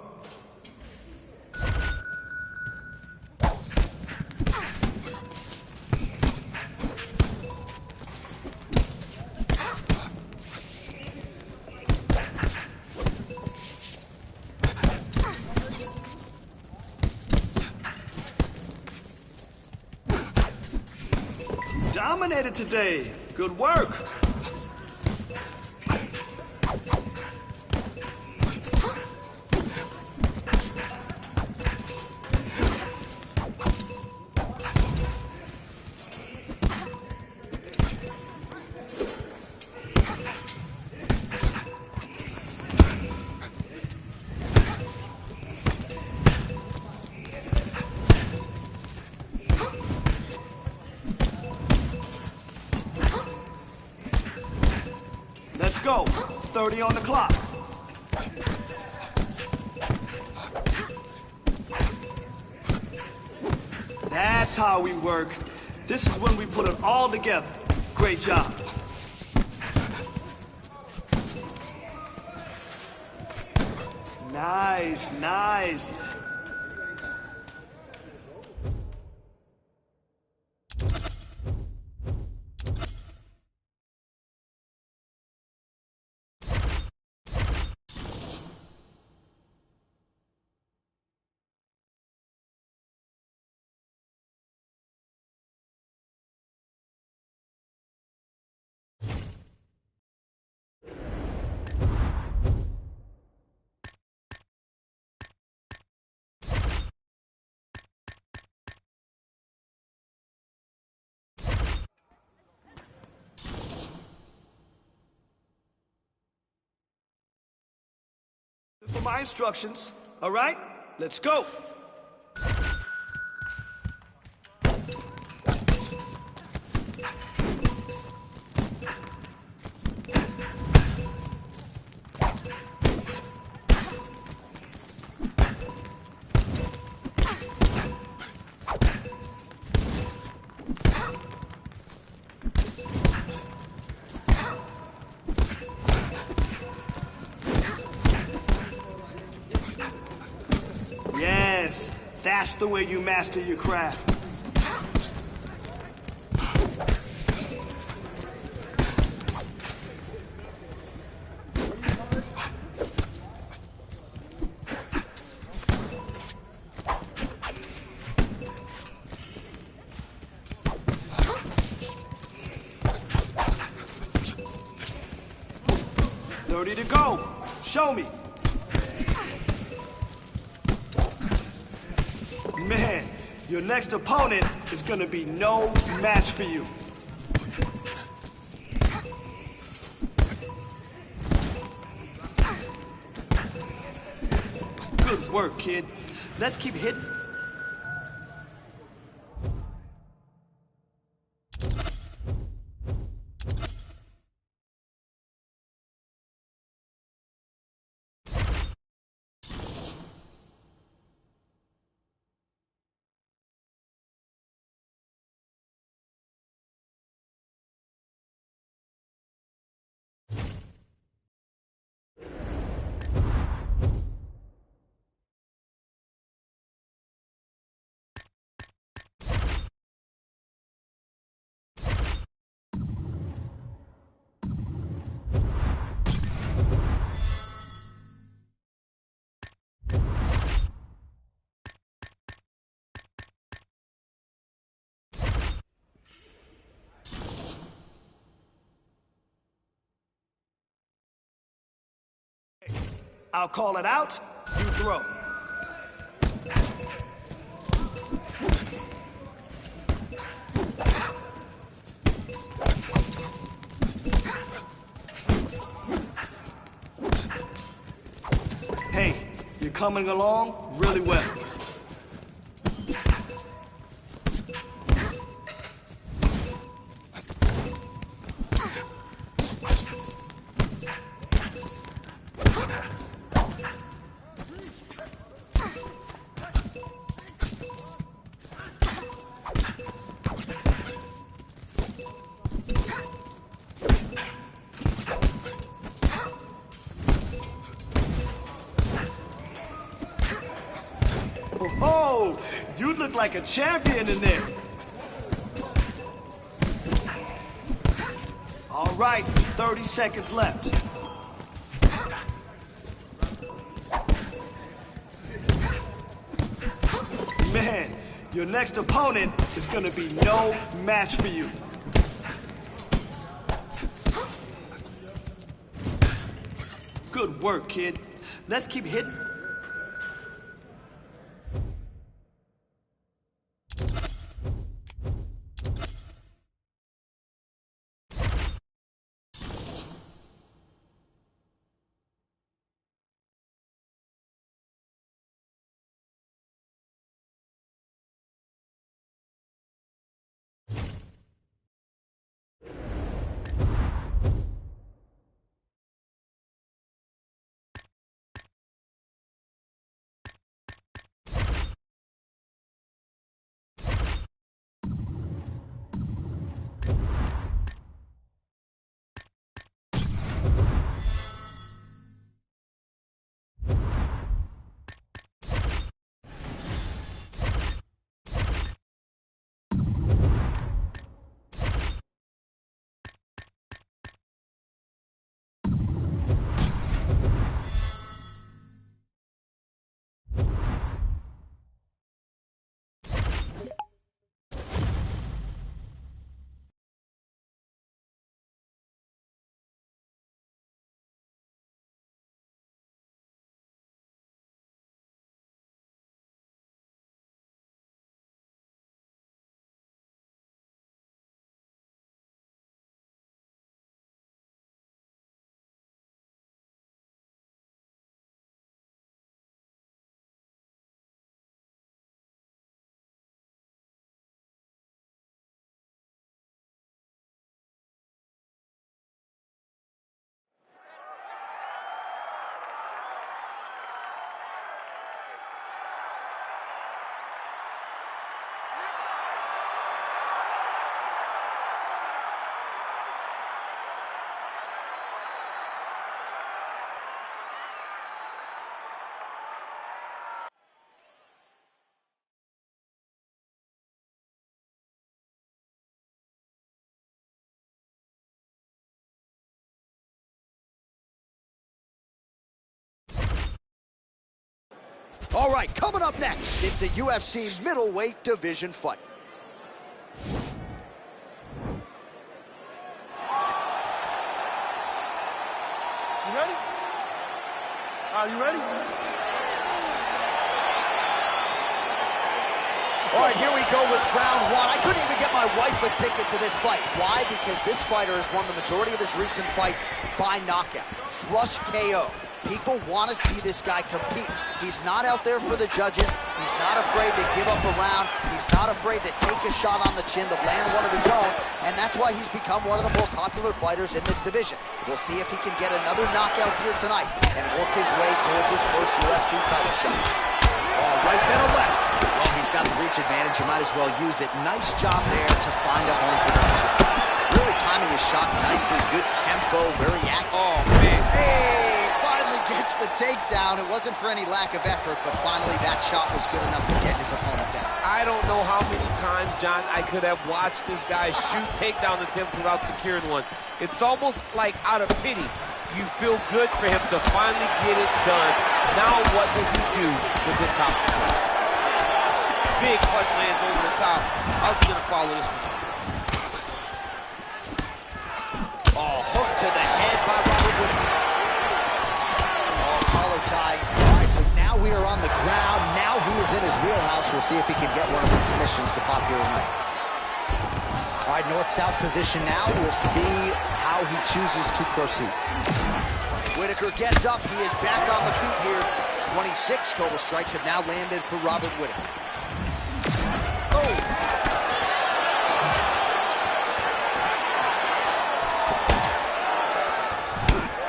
Dominated today. Good work. Let's go. 30 on the clock. That's how we work. This is when we put it all together. Great job. Nice, nice. For my instructions, all right? Let's go. Yes, that's the way you master your craft. Ready to go. Show me. Man, your next opponent is gonna be no match for you. Good work, kid. Let's keep hitting. I'll call it out, you throw. Hey, you're coming along really well. look like a champion in there. All right, 30 seconds left. Man, your next opponent is gonna be no match for you. Good work, kid. Let's keep hitting. All right, coming up next, it's a UFC middleweight division fight. You ready? Are you ready? All right, here we go with round one. I couldn't even get my wife a ticket to this fight. Why? Because this fighter has won the majority of his recent fights by knockout. Flush KO. People want to see this guy compete. He's not out there for the judges. He's not afraid to give up a round. He's not afraid to take a shot on the chin to land one of his own. And that's why he's become one of the most popular fighters in this division. We'll see if he can get another knockout here tonight and work his way towards his first UFC title shot. Oh, right then a left. Well, he's got the reach advantage. You might as well use it. Nice job there to find a home for that shot. Really timing his shots nicely. Good tempo, very active. Oh, man. Hey! Gets the takedown. It wasn't for any lack of effort, but finally that shot was good enough to get his opponent down. I don't know how many times, John, I could have watched this guy shoot takedown attempts without securing one. It's almost like out of pity. You feel good for him to finally get it done. Now what does he do with this top punch? Big punch lands over the top. How's he going to follow this one? Oh, hook to the head by Robert Whittaker. Tie. All right, so now we are on the ground. Now he is in his wheelhouse. We'll see if he can get one of his submissions to pop here tonight. All right, north-south position now. We'll see how he chooses to proceed. Whittaker gets up. He is back on the feet here. 26 total strikes have now landed for Robert Whittaker. Oh!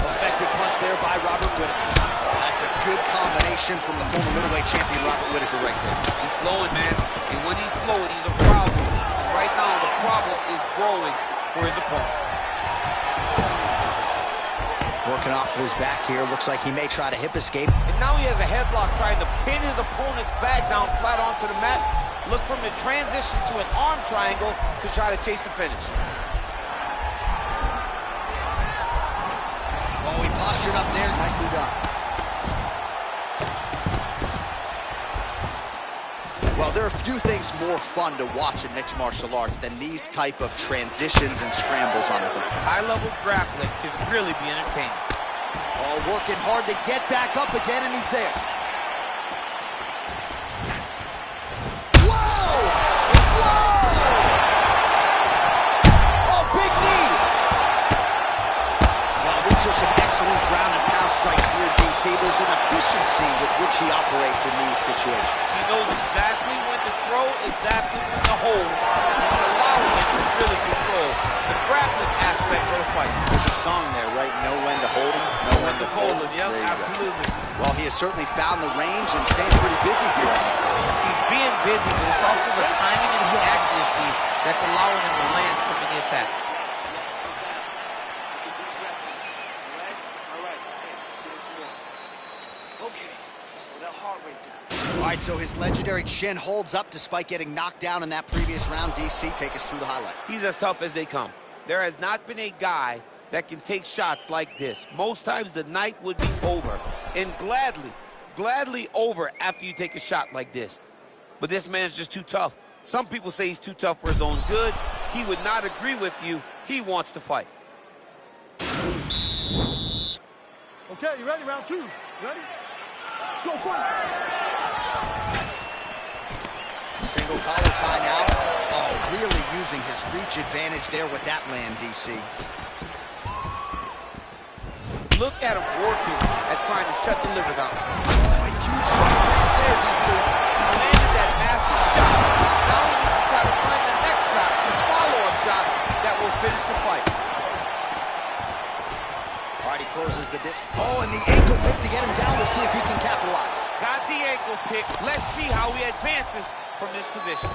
Effective punch there by Robert Whittaker. That's a good combination from the former middleweight champion, Robert Whittaker, right there. He's flowing, man. And when he's flowing, he's a problem. Right now, the problem is growing for his opponent. Working off of his back here. Looks like he may try to hip escape. And now he has a headlock trying to pin his opponent's back down flat onto the mat. Look for him to transition to an arm triangle to try to chase the finish. Oh, he postured up there. Nicely done. Well, there are few things more fun to watch in mixed martial arts than these type of transitions and scrambles on the ground. High-level grappling can really be entertaining. Oh, working hard to get back up again, and he's there. Whoa! Whoa! Oh, big knee! Well, these are some excellent ground and pound strikes here, DC. There's an efficiency with which he operates in these situations. He knows exactly when to throw, exactly when to hold, and it's allowing him to really control the grappling aspect of the fight. There's a song there, right? Know when to hold him, know when to fold him. Yep, There you go. absolutely. Well, he has certainly found the range and staying pretty busy here on the floor. He's being busy, but it's also the timing and the accuracy that's allowing him to land so many attacks. All right. Give it some more. Okay, slow that heart rate down. All right, so his legendary chin holds up despite getting knocked down in that previous round. DC, take us through the highlight. He's as tough as they come. There has not been a guy that can take shots like this. Most times the night would be over, and gladly over after you take a shot like this. But this man's just too tough. Some people say he's too tough for his own good. He would not agree with you. He wants to fight. Okay, you ready? Round 2. You ready? Let's go, fight. Single collar tie now. Oh, really using his reach advantage there with that land, DC. Look at him working at trying to shut the liver down. Oh, a huge strike lands there, DC. He landed that massive shot. Now he needs to try to find the next shot, the follow-up shot that will finish the fight. All right, he closes the dip. Oh, and the ankle pick to get him down. We'll see if he can capitalize. Got the ankle pick. Let's see how he advances from this position.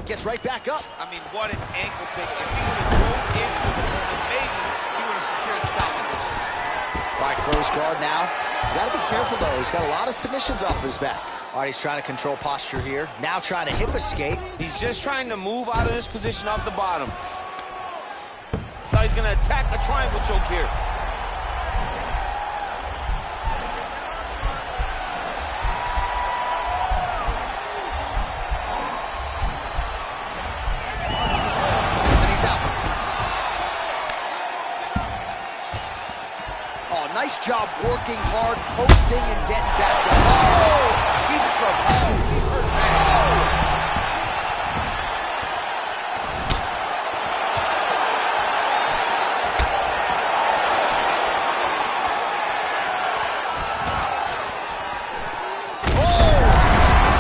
Gets right back up. I mean, what an ankle pick. If he would have drove into his opponent, maybe he would have secured the top position. All right, close guard now. You got to be careful, though. He's got a lot of submissions off his back. All right, he's trying to control posture here. Now trying to hip escape. He's just trying to move out of this position off the bottom. Now he's going to attack a triangle choke here. And he's out. Oh, nice job working hard, posting, and getting back up. Oh! He's in trouble. He's hurt bad.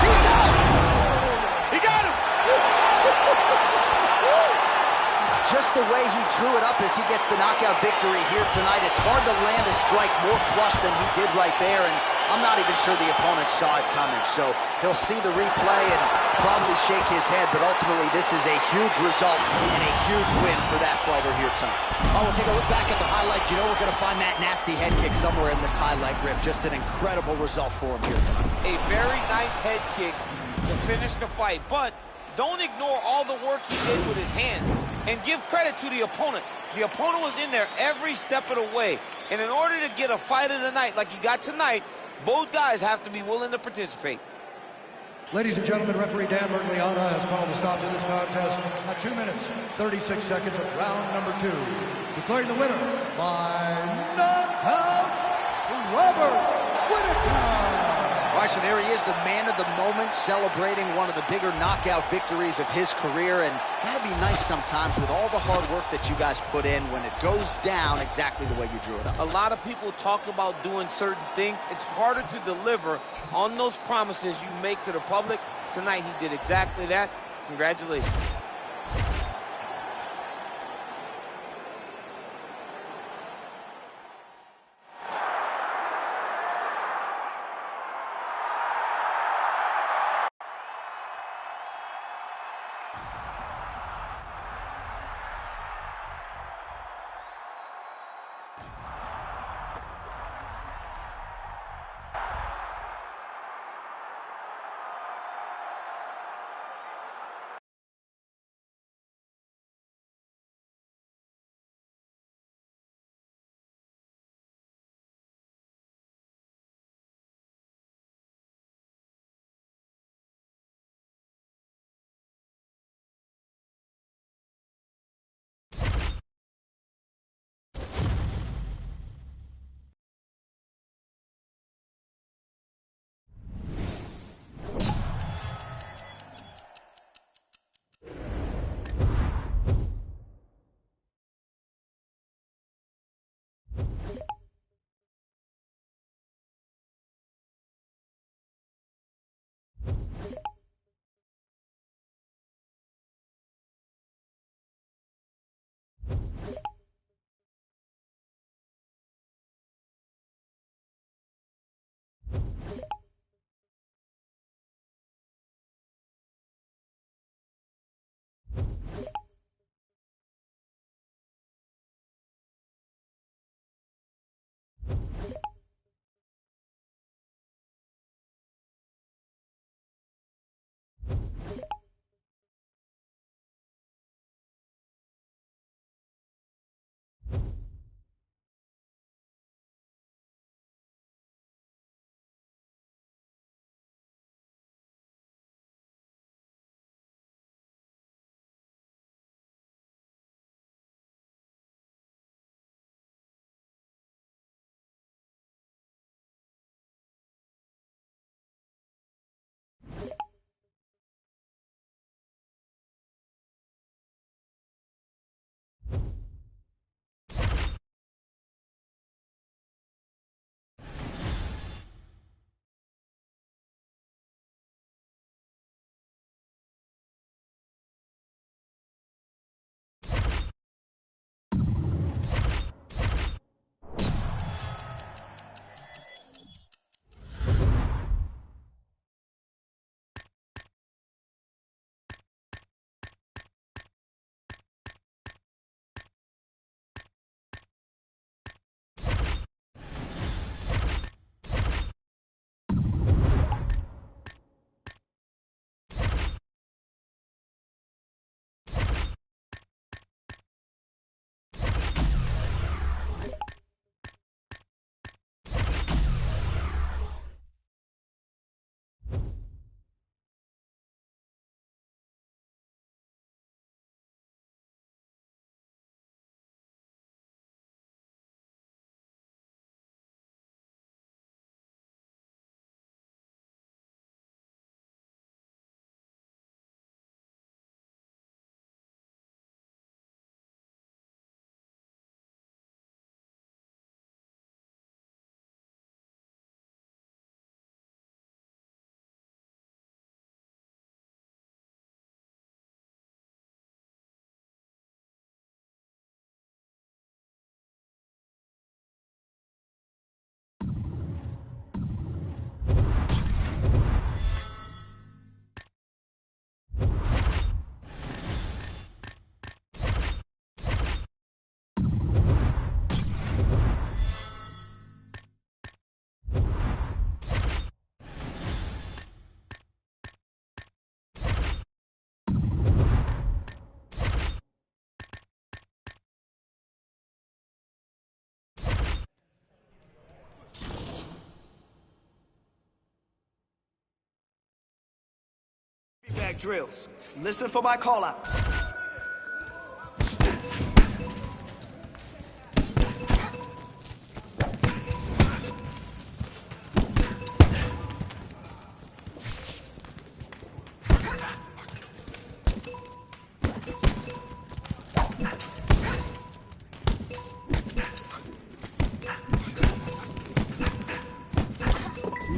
He's out! He got him. Just the way he drew it up as he gets the knockout victory here tonight, it's hard to land a strike more flush than he did right there, and I'm not even sure the opponent saw it coming, so he'll see the replay and probably shake his head, but ultimately this is a huge result and a huge win for that fighter here tonight. Oh, we'll take a look back at the highlights. You know we're going to find that nasty head kick somewhere in this highlight rip. Just an incredible result for him here tonight. A very nice head kick to finish the fight, but don't ignore all the work he did with his hands, and give credit to the opponent. The opponent was in there every step of the way, and in order to get a fight of the night like he got tonight, both guys have to be willing to participate. Ladies and gentlemen, referee Dan Bergliana has called a stop to this contest at 2 minutes, 36 seconds of round number 2. Declaring the winner by knockout, Robert Whittaker. All right, so there he is, the man of the moment, celebrating one of the bigger knockout victories of his career. And gotta be nice sometimes with all the hard work that you guys put in when it goes down exactly the way you drew it up. A lot of people talk about doing certain things. It's harder to deliver on those promises you make to the public. Tonight, he did exactly that. Congratulations. contact drills. Listen for my call-outs.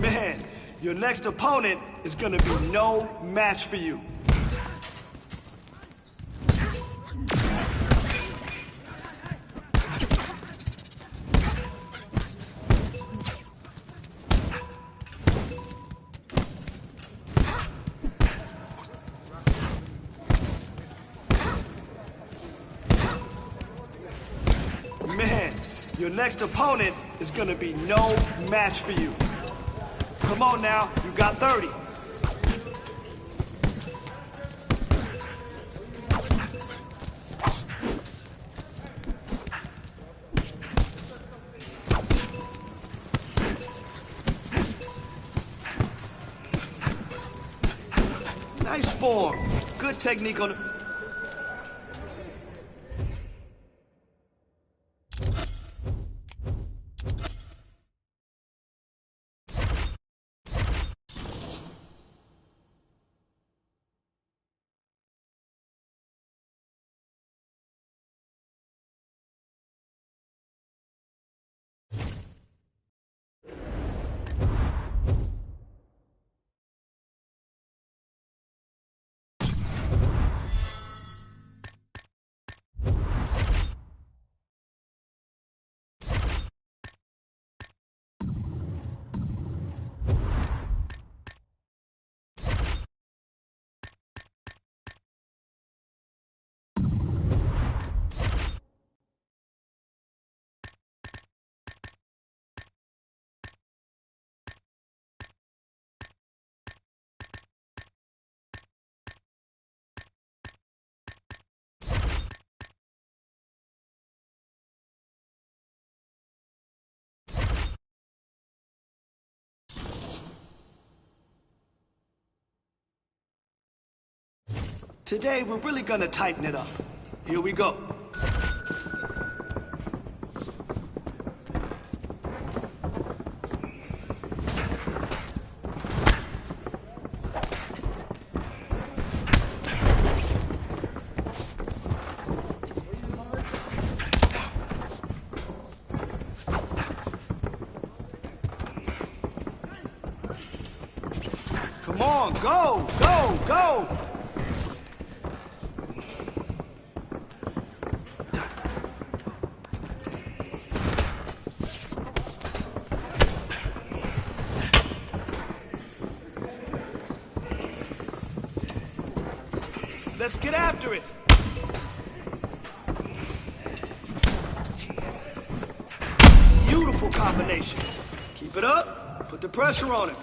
Man, your next opponent is gonna be no match for you. Man, your next opponent is gonna be no match for you. Come on now, you got 30. Nice form. Good technique on the... Today, we're really gonna tighten it up. Here we go. Come on, go, go, go! Let's get after it. Beautiful combination. Keep it up. Put the pressure on him.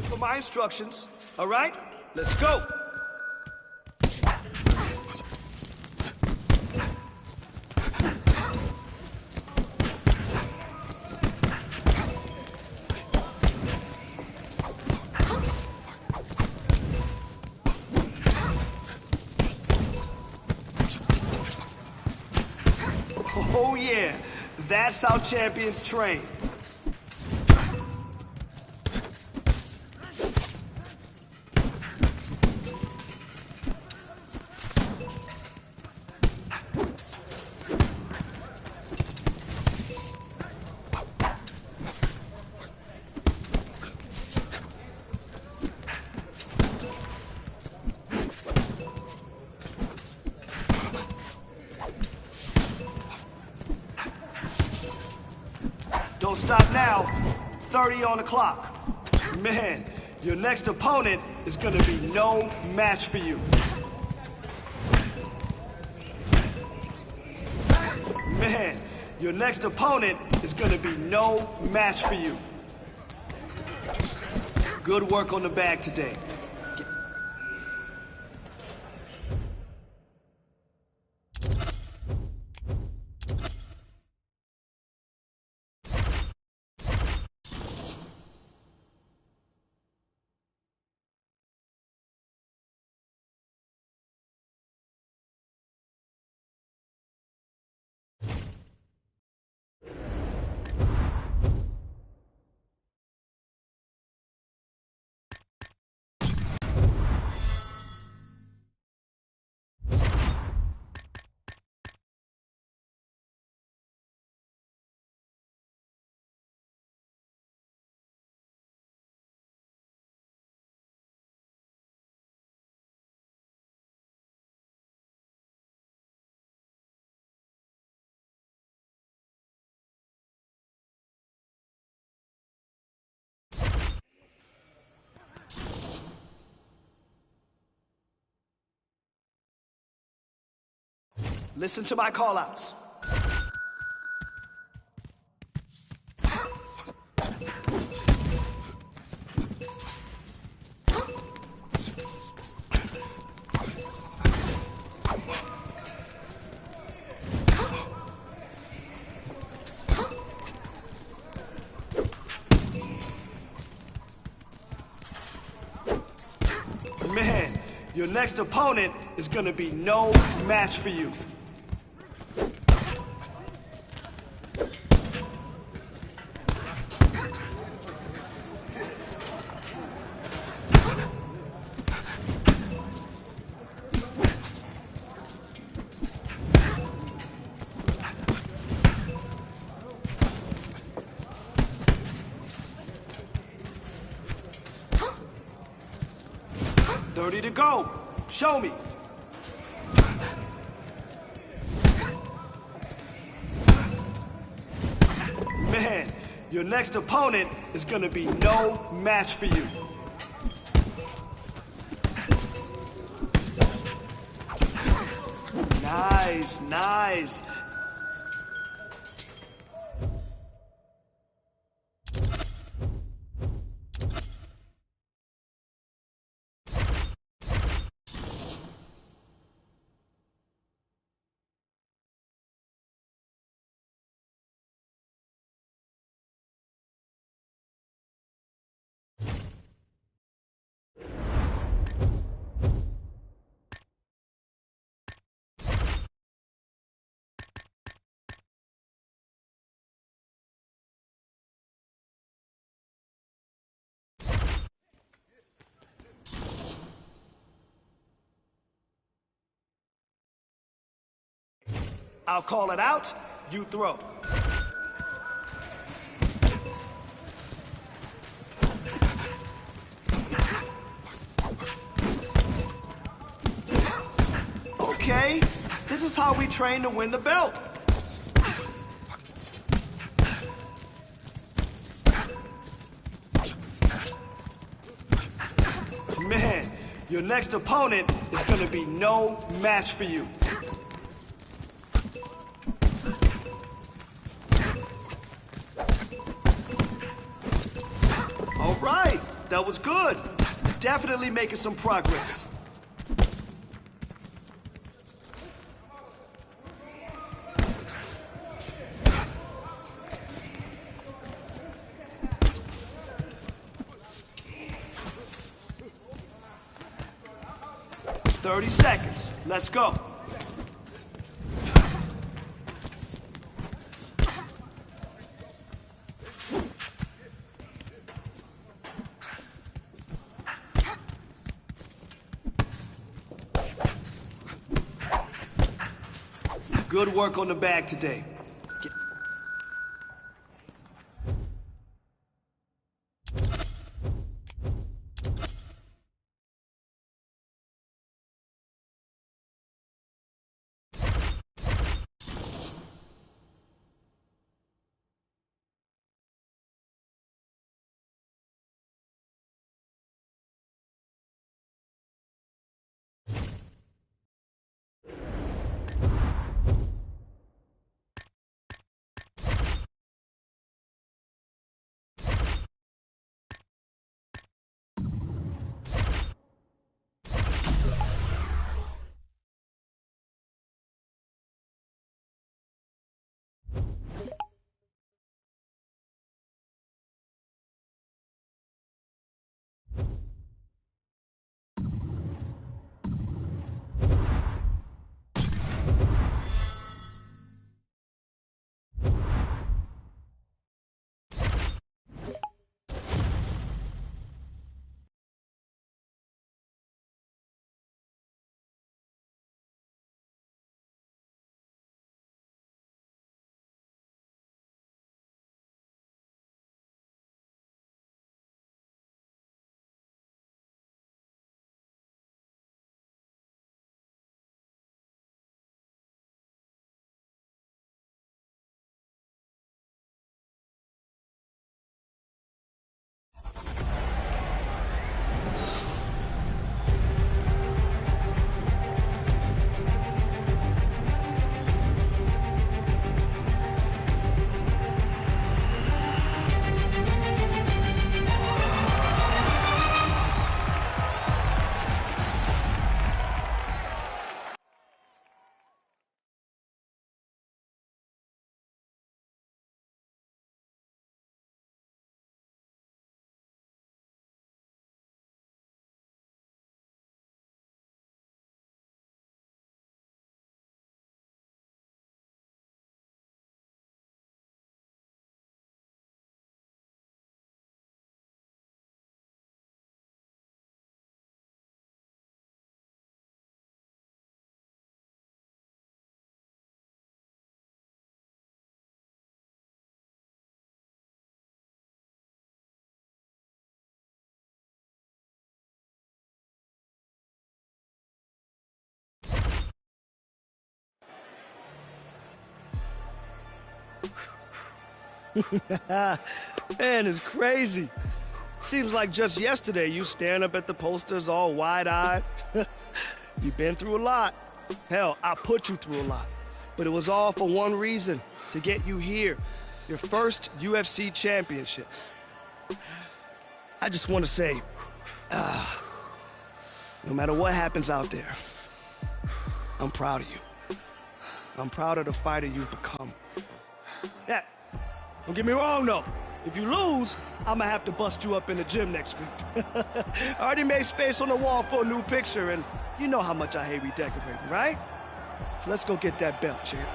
For my instructions, all right? Let's go. Oh yeah, that's how champions train. Don't stop now. 30 on the clock. Man, your next opponent is gonna be no match for you. Man, your next opponent is gonna be no match for you. Good work on the bag today. Listen to my call-outs. Man, your next opponent is gonna be no match for you. Thirty to go. Show me. Man, your next opponent is gonna be no match for you. Nice, nice. I'll call it out, you throw. Okay, this is how we train to win the belt. Man, your next opponent is gonna be no match for you. All right, that That was good. Definitely making some progress. "30 seconds. Let's go." Good work on the bag today. Man, it's crazy. Seems like just yesterday you staring up at the posters all wide-eyed. You've been through a lot. Hell, I put you through a lot. But it was all for one reason, to get you here. Your first UFC championship. I just want to say, no matter what happens out there, I'm proud of you. I'm proud of the fighter you've become. Yeah, don't get me wrong though. If you lose, I'm gonna have to bust you up in the gym next week. I already made space on the wall for a new picture, and you know how much I hate redecorating, right? So let's go get that belt, champ.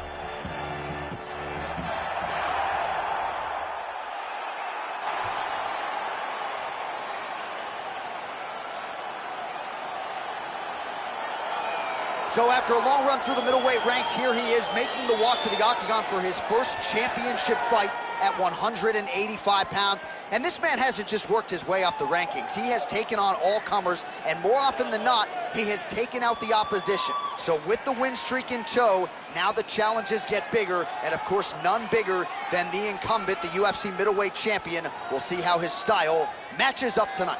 So after a long run through the middleweight ranks, here he is making the walk to the octagon for his first championship fight at 185 pounds. And this man hasn't just worked his way up the rankings. He has taken on all comers, and more often than not, he has taken out the opposition. So with the win streak in tow, now the challenges get bigger, and of course none bigger than the incumbent, the UFC middleweight champion. We'll see how his style matches up tonight.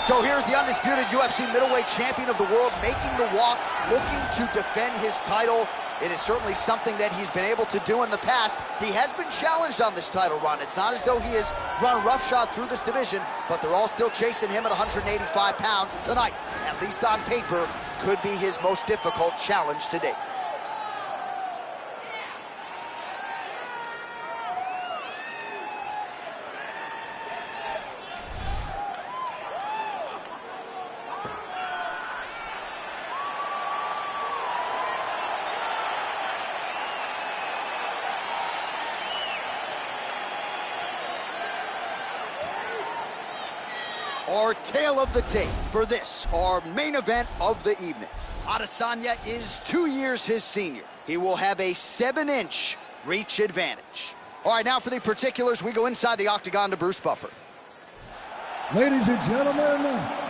So here's the undisputed UFC middleweight champion of the world making the walk, looking to defend his title. It is certainly something that he's been able to do in the past. He has been challenged on this title run. It's not as though he has run roughshod through this division, but they're all still chasing him at 185 pounds tonight. At least on paper, could be his most difficult challenge to date. Our tale of the tape for this, our main event of the evening. Adesanya is 2 years his senior. He will have a 7-inch reach advantage. All right, now for the particulars, we go inside the octagon to Bruce Buffer. Ladies and gentlemen,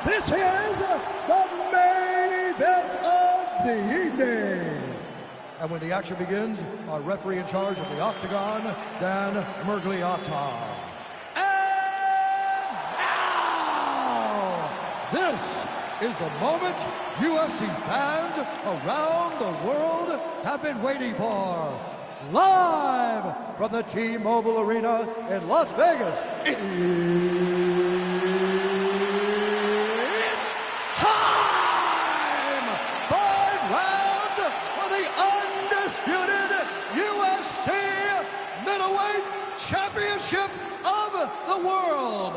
this is the main event of the evening. And when the action begins, our referee in charge of the octagon, Dan Miragliotta. This is the moment UFC fans around the world have been waiting for. Live from the T-Mobile Arena in Las Vegas, it's time! 5 rounds for the undisputed UFC Middleweight Championship of the world.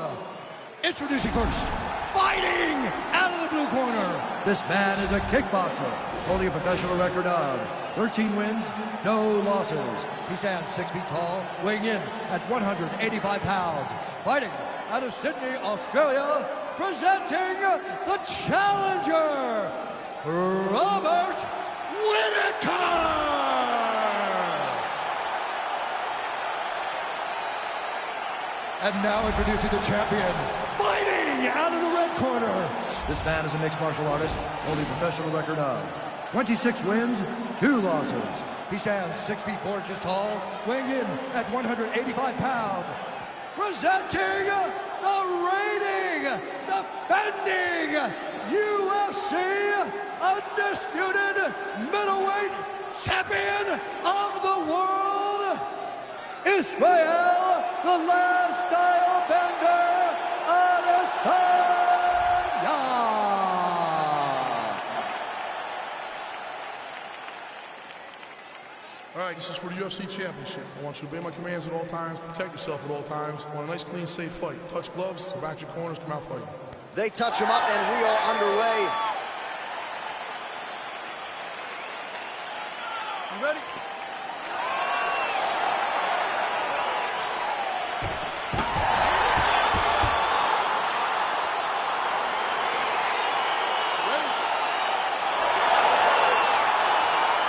Introducing first, fighting out of the blue corner. This man is a kickboxer, holding a professional record of 13 wins, no losses. He stands 6 feet tall, weighing in at 185 pounds. Fighting out of Sydney, Australia, presenting the challenger, Robert Whittaker. And now introducing the champion, fighting out of the red corner. This man is a mixed martial artist, holding a professional record of 26 wins, 2 losses. He stands 6 feet 4 inches tall, weighing in at 185 pounds. Presenting the reigning, defending UFC undisputed middleweight champion of the world, Israel, the last style bender, Adesanya. All right, this is for the UFC Championship. I want you to obey my commands at all times, protect yourself at all times. I want a nice, clean, safe fight. Touch gloves, back your corners, come out fighting. They touch him up, and we are underway. You ready?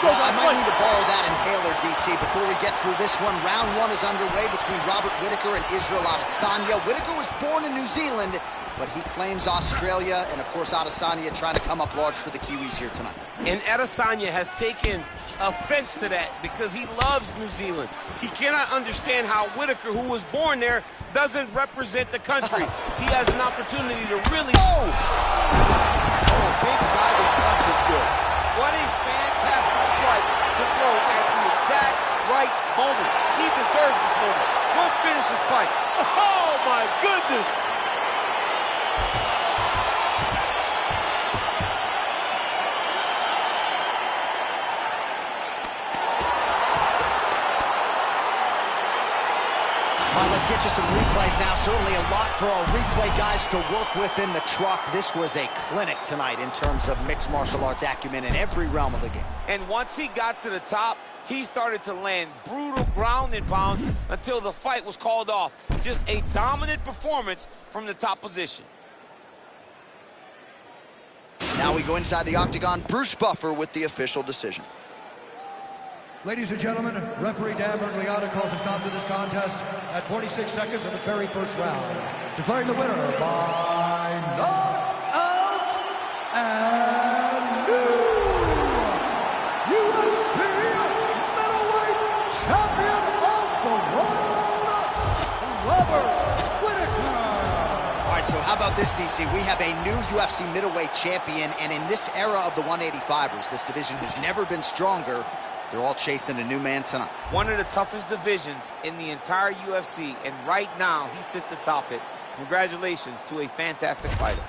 Well, I might need to borrow that inhaler, DC. Before we get through this one, round 1 is underway between Robert Whittaker and Israel Adesanya. Whittaker was born in New Zealand, but he claims Australia, and of course Adesanya trying to come up large for the Kiwis here tonight. And Adesanya has taken offense to that because he loves New Zealand. He cannot understand how Whittaker, who was born there, doesn't represent the country. He has an opportunity to really... Oh, big diving punch is good. What a fantastic strike to throw at the exact right moment. He deserves this moment. Go finish this fight. Oh, my goodness. All right, let's get you some replays now. Certainly a lot for our replay guys to work with in the truck. This was a clinic tonight in terms of mixed martial arts acumen in every realm of the game. And once he got to the top, he started to land brutal ground and pound until the fight was called off. Just a dominant performance from the top position. Now we go inside the octagon. Bruce Buffer with the official decision. Ladies and gentlemen, referee Dan Miragliotta calls a stop to this contest at 46 seconds of the very first round, declaring the winner by knockout and new UFC middleweight champion of the world, Robert Whittaker. All right, so how about about this, DC? We have a new UFC middleweight champion, and in this era of the 185ers, this division has never been stronger. They're all chasing a new man tonight. One of the toughest divisions in the entire UFC, and right now he sits atop it. Congratulations to a fantastic fighter.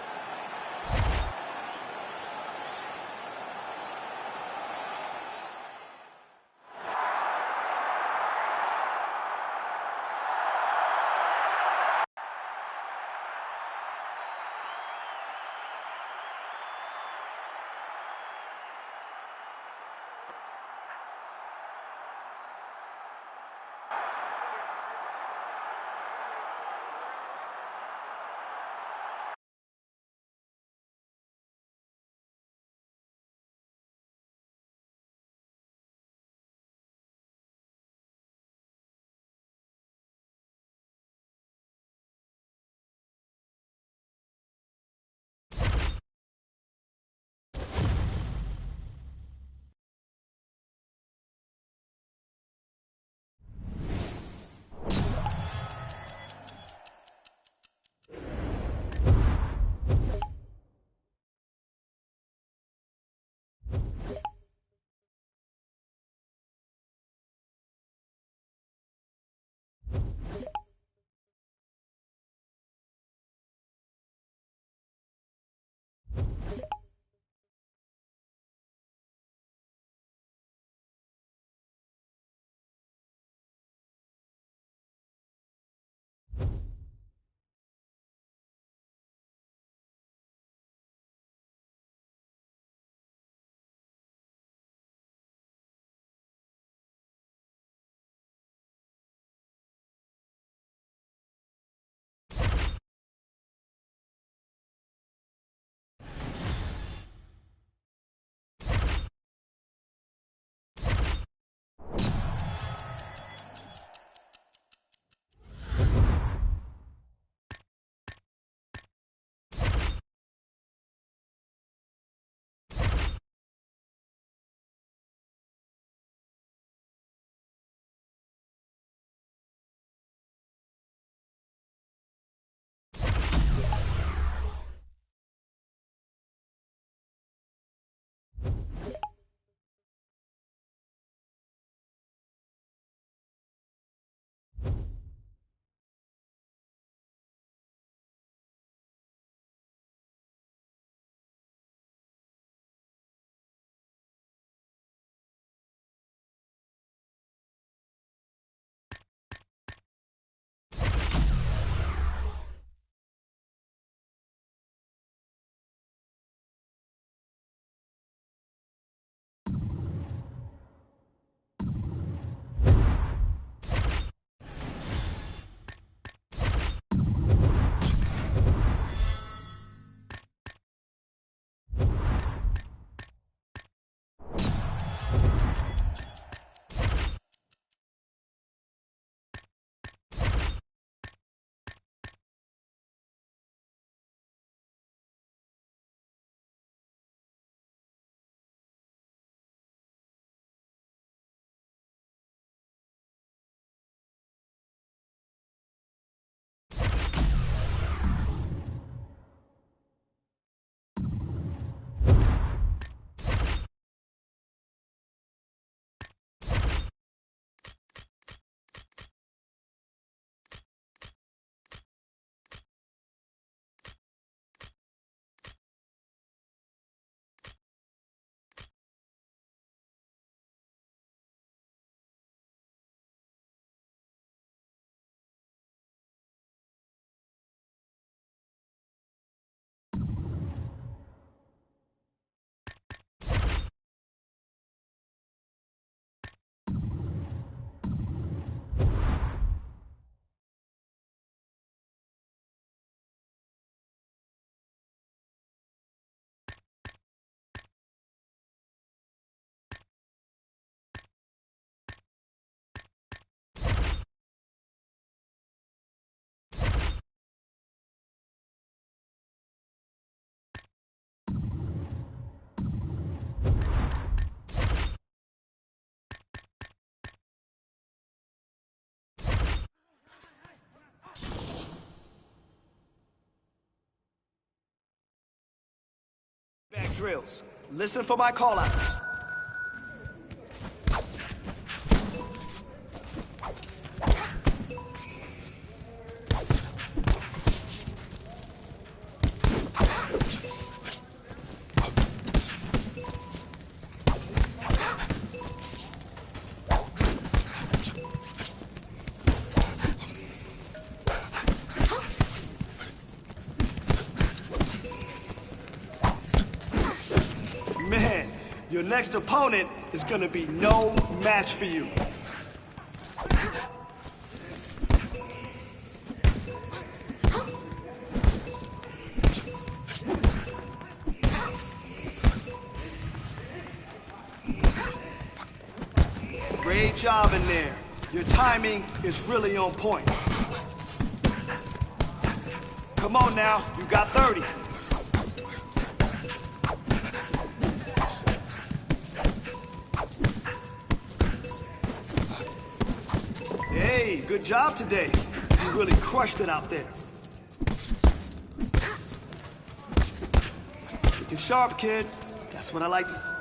drills. Listen for my call-outs. Man, your next opponent is gonna be no match for you. Great job in there. Your timing is really on point. Come on now, you got 30. Hey, good job today. You really crushed it out there. Looking sharp, kid. That's what I like to...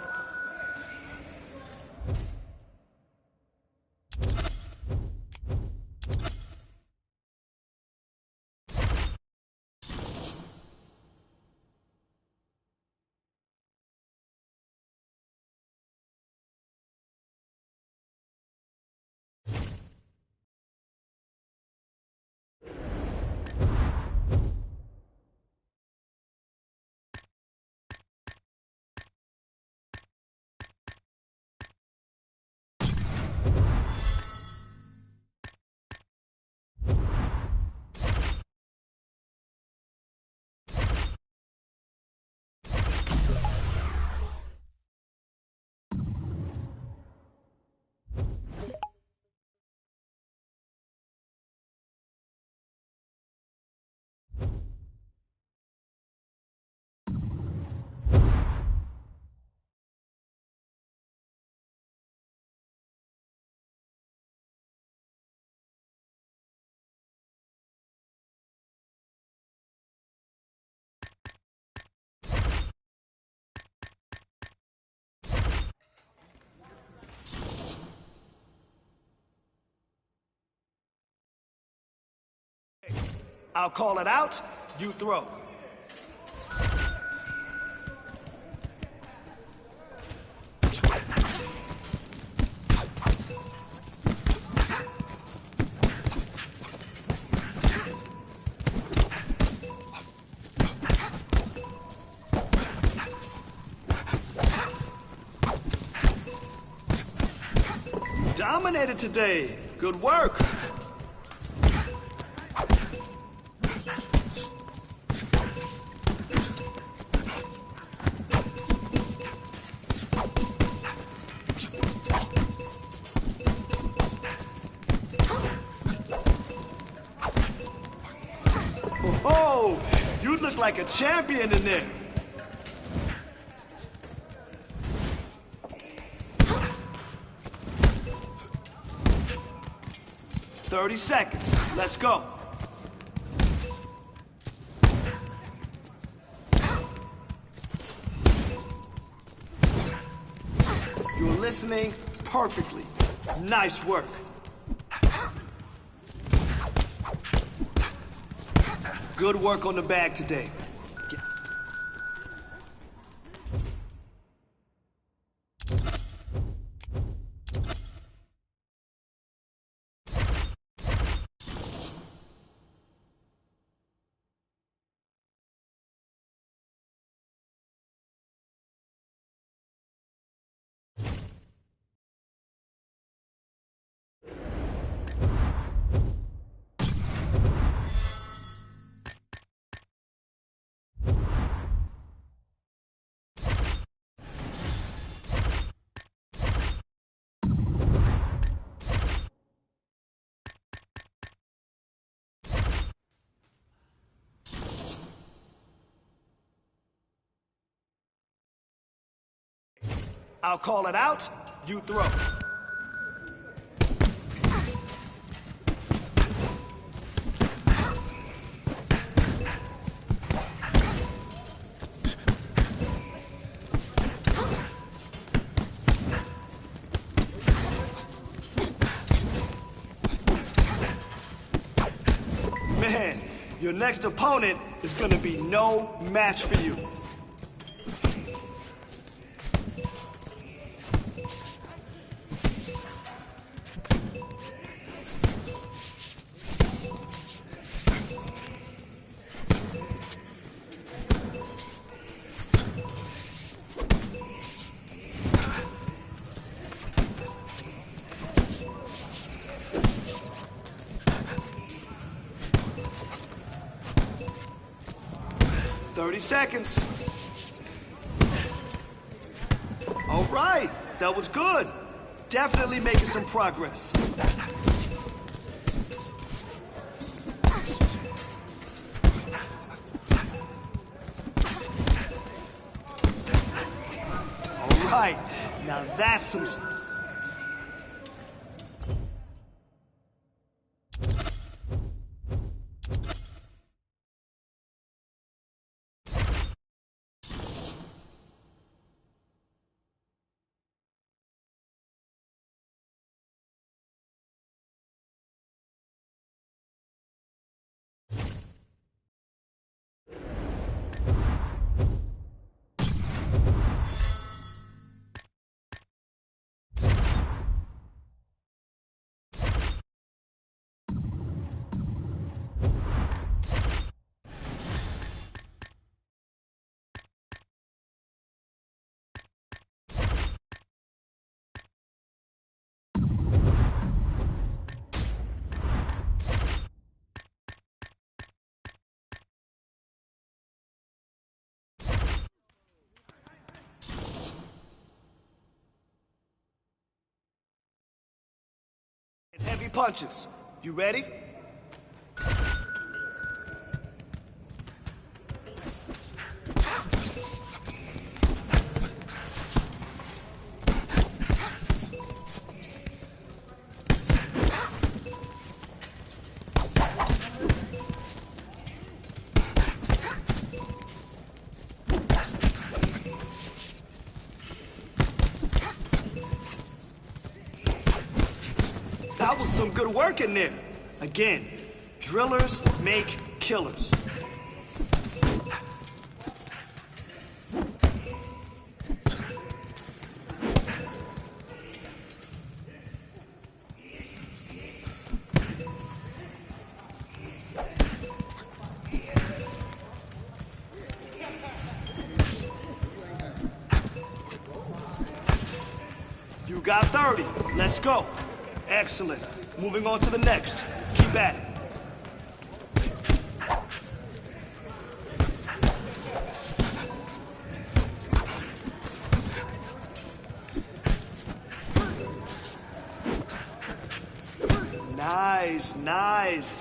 I'll call it out, you throw. Dominated today. Good work. Oh, you look like a champion in there. "30 seconds. Let's go." You're listening perfectly. Nice work. Good work on the bag today. I'll call it out, you throw. Your next opponent is gonna be no match for you. Seconds. All right, that was good. Definitely making some progress. All right, now that's some... Heavy punches. You ready? That was some good work in there. Again, drillers make killers. You got 30. Let's go. Excellent. Moving on to the next. Keep at it. Nice, nice.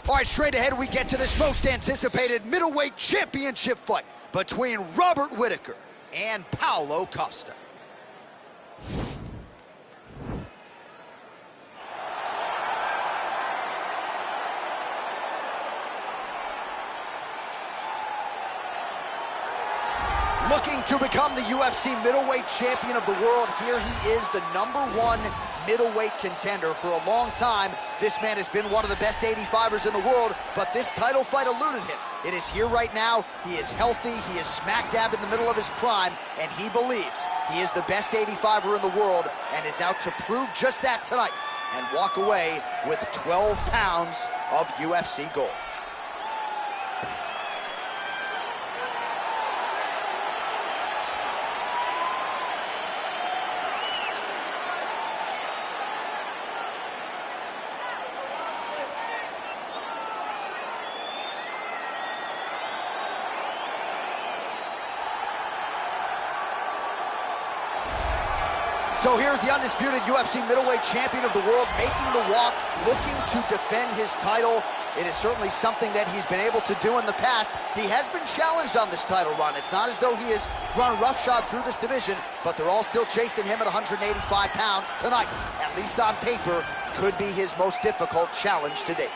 All right, straight ahead we get to this most anticipated middleweight championship fight between Robert Whitaker and Paulo Costa. Looking to become the UFC middleweight champion of the world, here he is, the #1 middleweight contender. For a long time, this man has been one of the best 85ers in the world, but this title fight eluded him. It is here right now. He is healthy. He is smack dab in the middle of his prime, and he believes he is the best 85er in the world and is out to prove just that tonight and walk away with 12 pounds of UFC gold. So here's the undisputed UFC middleweight champion of the world making the walk, looking to defend his title. It is certainly something that he's been able to do in the past. He has been challenged on this title run. It's not as though he has run roughshod through this division, but they're all still chasing him at 185 pounds tonight. At least on paper, could be his most difficult challenge to date.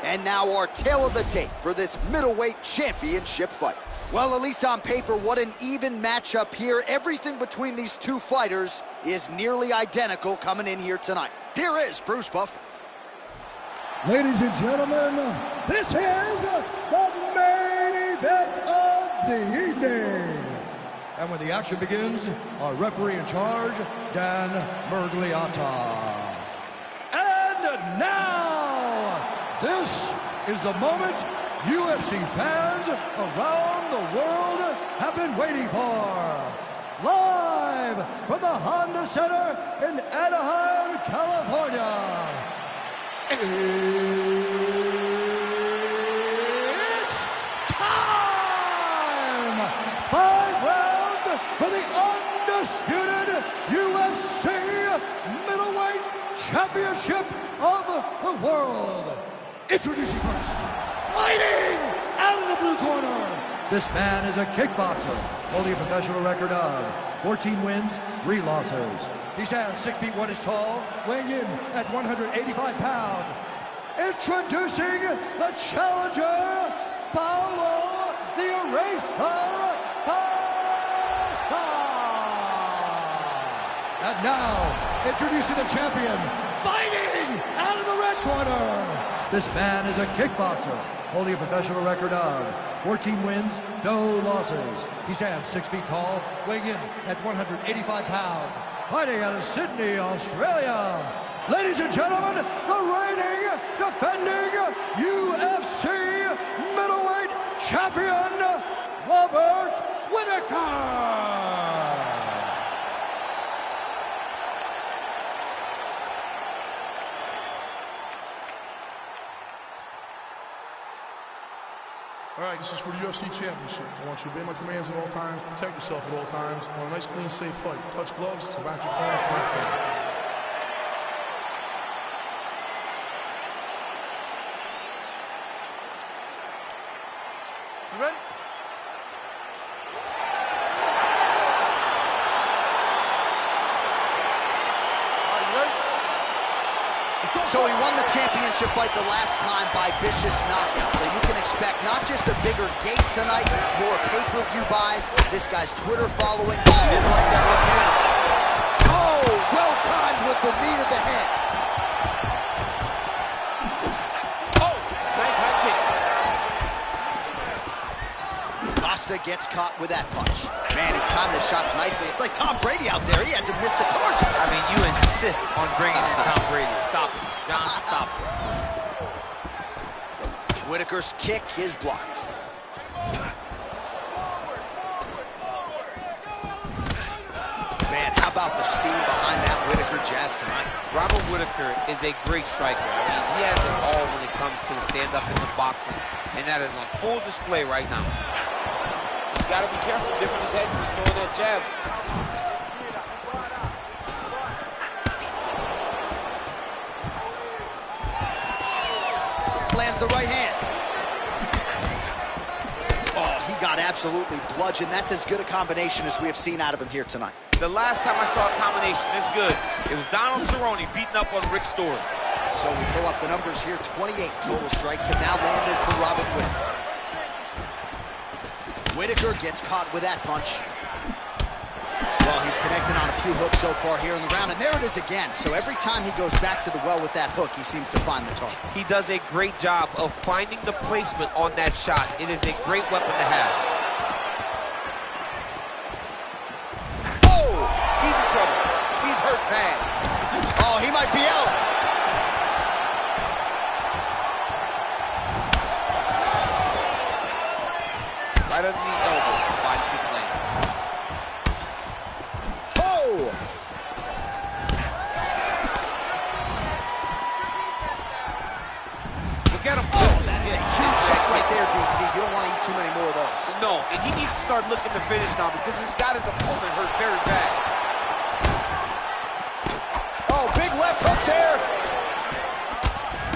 And now our tale of the tape for this middleweight championship fight. Well, at least on paper, what an even matchup here. Everything between these two fighters is nearly identical coming in here tonight. Here is Bruce Buffer. Ladies and gentlemen, this is the main event of the evening. And when the action begins, our referee in charge, Dan Miragliotta. And now, this is the moment UFC fans around the world have been waiting for. Live from the Honda Center in Anaheim, California. It's time! 5 rounds for the undisputed UFC middleweight championship of the world. Introducing first, fighting out of the blue corner. This man is a kickboxer, holding a professional record of 14 wins, 3 losses. He stands 6 feet 1 inches tall, weighing in at 185 pounds. Introducing the challenger, Paulo the Eraser Costa. And now, introducing the champion, fighting out of the red corner. This man is a kickboxer, holding a professional record of 14 wins, no losses. He stands 6 feet tall, weighing in at 185 pounds. Fighting out of Sydney, Australia. Ladies and gentlemen, the reigning, defending UFC middleweight champion, Robert Whitaker. All right, this is for the UFC Championship. I want you to obey my commands at all times, protect yourself at all times. I want a nice, clean, safe fight. Touch gloves, back your corners, point. You ready? So he won the championship fight the last time by vicious knockout. So you can expect not just a bigger gate tonight, more pay-per-view buys. This guy's Twitter following. Oh, well timed with the knee to the head. Oh, nice high kick. Costa gets caught with that punch. Man, he's timing his shots nicely. It's like Tom Brady out there. He hasn't missed the target. I mean, you insist on bringing in Tom Brady. Stop it. John, stop it. Whitaker's kick is blocked. Man, how about the steam behind that Whitaker jab tonight? Robert Whitaker is a great striker. I mean, he has it all when it comes to the stand-up in the boxing, and that is on full display right now. He's got to be careful dipping his head when he's throwing that jab. Lands the right hand. Oh, he got absolutely bludgeoned. That's as good a combination as we have seen out of him here tonight. The last time I saw a combination this good, it was Donald Cerrone beating up on Rick Story. So we pull up the numbers here. 28 total strikes have now landed for Robert Whitaker. Whitaker gets caught with that punch. Well, he's connected on a few hooks so far here in the round, and there it is again. So every time he goes back to the well with that hook, he seems to find the target. He does a great job of finding the placement on that shot. It is a great weapon to have. Oh! He's in trouble. He's hurt bad. Oh, he might be out. Right under the elbow. Body kick land. Oh! Look at him. Oh, that is a huge shot right there, DC. You don't want to eat too many more of those. No, and he needs to start looking to finish now because he's got his opponent hurt very bad. Oh, big left hook there.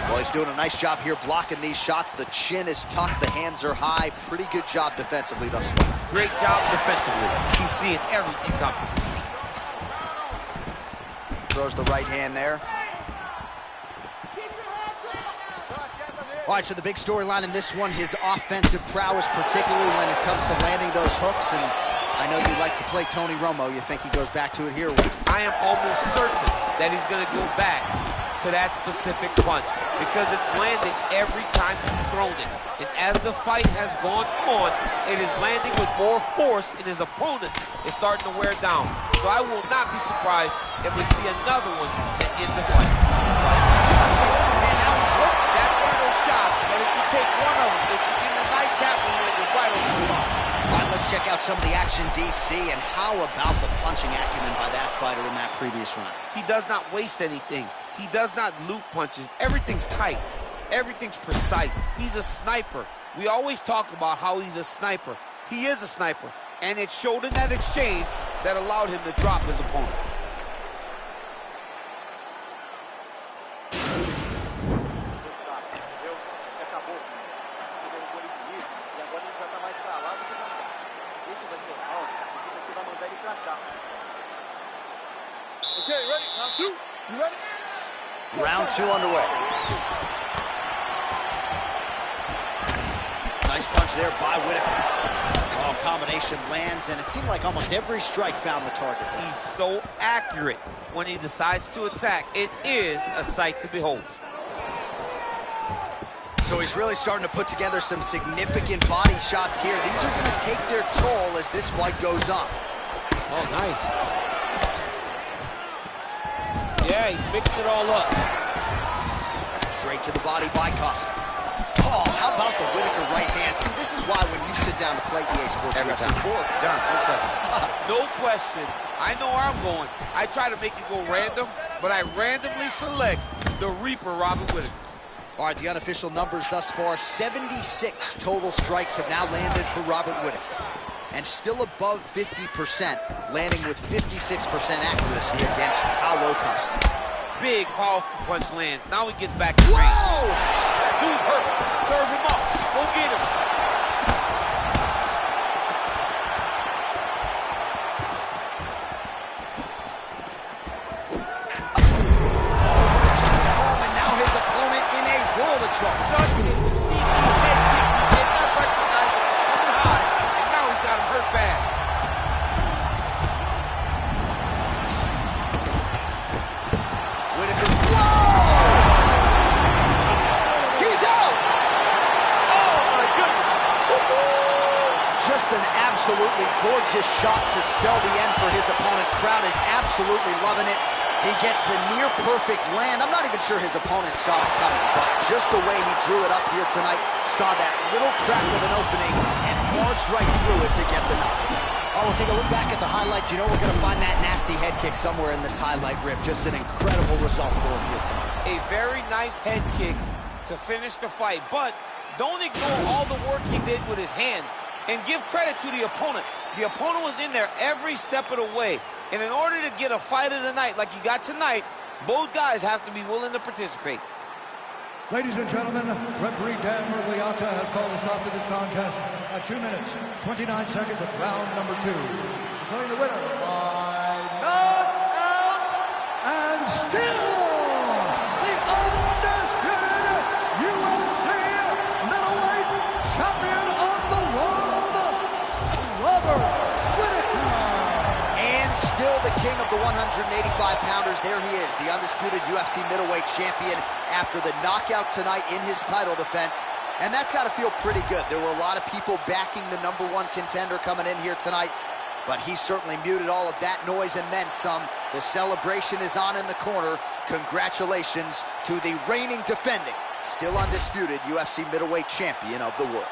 Well, he's doing a nice job here blocking these shots. The chin is tucked, the hands are high. Pretty good job defensively thus far. Great job defensively. He's seeing everything coming. Throws the right hand there. All right, so the big storyline in this one, his offensive prowess, particularly when it comes to landing those hooks. And I know you like to play Tony Romo. You think he goes back to it here? I am almost certain that he's going to go back to that specific punch because it's landing every time he's thrown it. And as the fight has gone on, it is landing with more force, and his opponent is starting to wear down. So I will not be surprised if we see another one that ends the fight. That's one of those shots, but if you take one of them, if you in the night, that one landed right on the spot. All right, let's check out some of the action, DC, and how about the punching acumen by that fighter in that previous round? He does not waste anything. He does not loop punches. Everything's tight. Everything's precise. He's a sniper. We always talk about how he's a sniper. He is a sniper, and it showed in that exchange that allowed him to drop his opponent. Okay, ready? Round two. You ready? Round two underway. Nice punch there by Whitaker. Oh, combination lands, and it seemed like almost every strike found the target. He's so accurate when he decides to attack. It is a sight to behold. So he's really starting to put together some significant body shots here. These are going to take their toll as this fight goes on. Oh, nice. Yeah, he's mixed it all up. Straight to the body by Costa. Oh, how about the Whitaker right hand? See, this is why when you sit down to play EA Sports UFC 4. Done, no question. No question. I know where I'm going. I try to make it go random, but I randomly select the Reaper, Robert Whitaker. All right, the unofficial numbers thus far, 76 total strikes have now landed for Robert Whitaker. And still above 50%, landing with 56% accuracy against Paulo Costa. Big, powerful punch lands. Now he gets back to range. Whoa! Dude's hurt. Serve him up. Go get him. And now his opponent in a world of trouble. Suddenly, he did not recognize it was coming high, and now he's got him hurt bad. Whitaker, whoa! He's out! Oh, my goodness. Just an absolutely gorgeous shot to spell the end for his opponent. Crowd is absolutely loving it. He gets the near-perfect land. I'm not even sure his opponent saw it coming, but just the way he drew it up here tonight, saw that little crack of an opening and marched right through it to get the knockout. Oh, we'll take a look back at the highlights. You know we're going to find that nasty head kick somewhere in this highlight rip. Just an incredible result for him here tonight. A very nice head kick to finish the fight, but don't ignore all the work he did with his hands, and give credit to the opponent. The opponent was in there every step of the way, and in order to get a fight of the night like you got tonight, both guys have to be willing to participate. Ladies and gentlemen, referee Dan Miragliotta has called a stop to this contest at 2 minutes, 29 seconds of round number 2. Declaring the winner by knockout, and still the undisputed UFC middleweight champion of the world, Robert Whittaker. And still the king of the 185-pounders. There he is, the undisputed UFC middleweight champion after the knockout tonight in his title defense. And that's got to feel pretty good. There were a lot of people backing the #1 contender coming in here tonight, but he certainly muted all of that noise and then some. The celebration is on in the corner. Congratulations to the reigning, defending, still undisputed UFC middleweight champion of the world.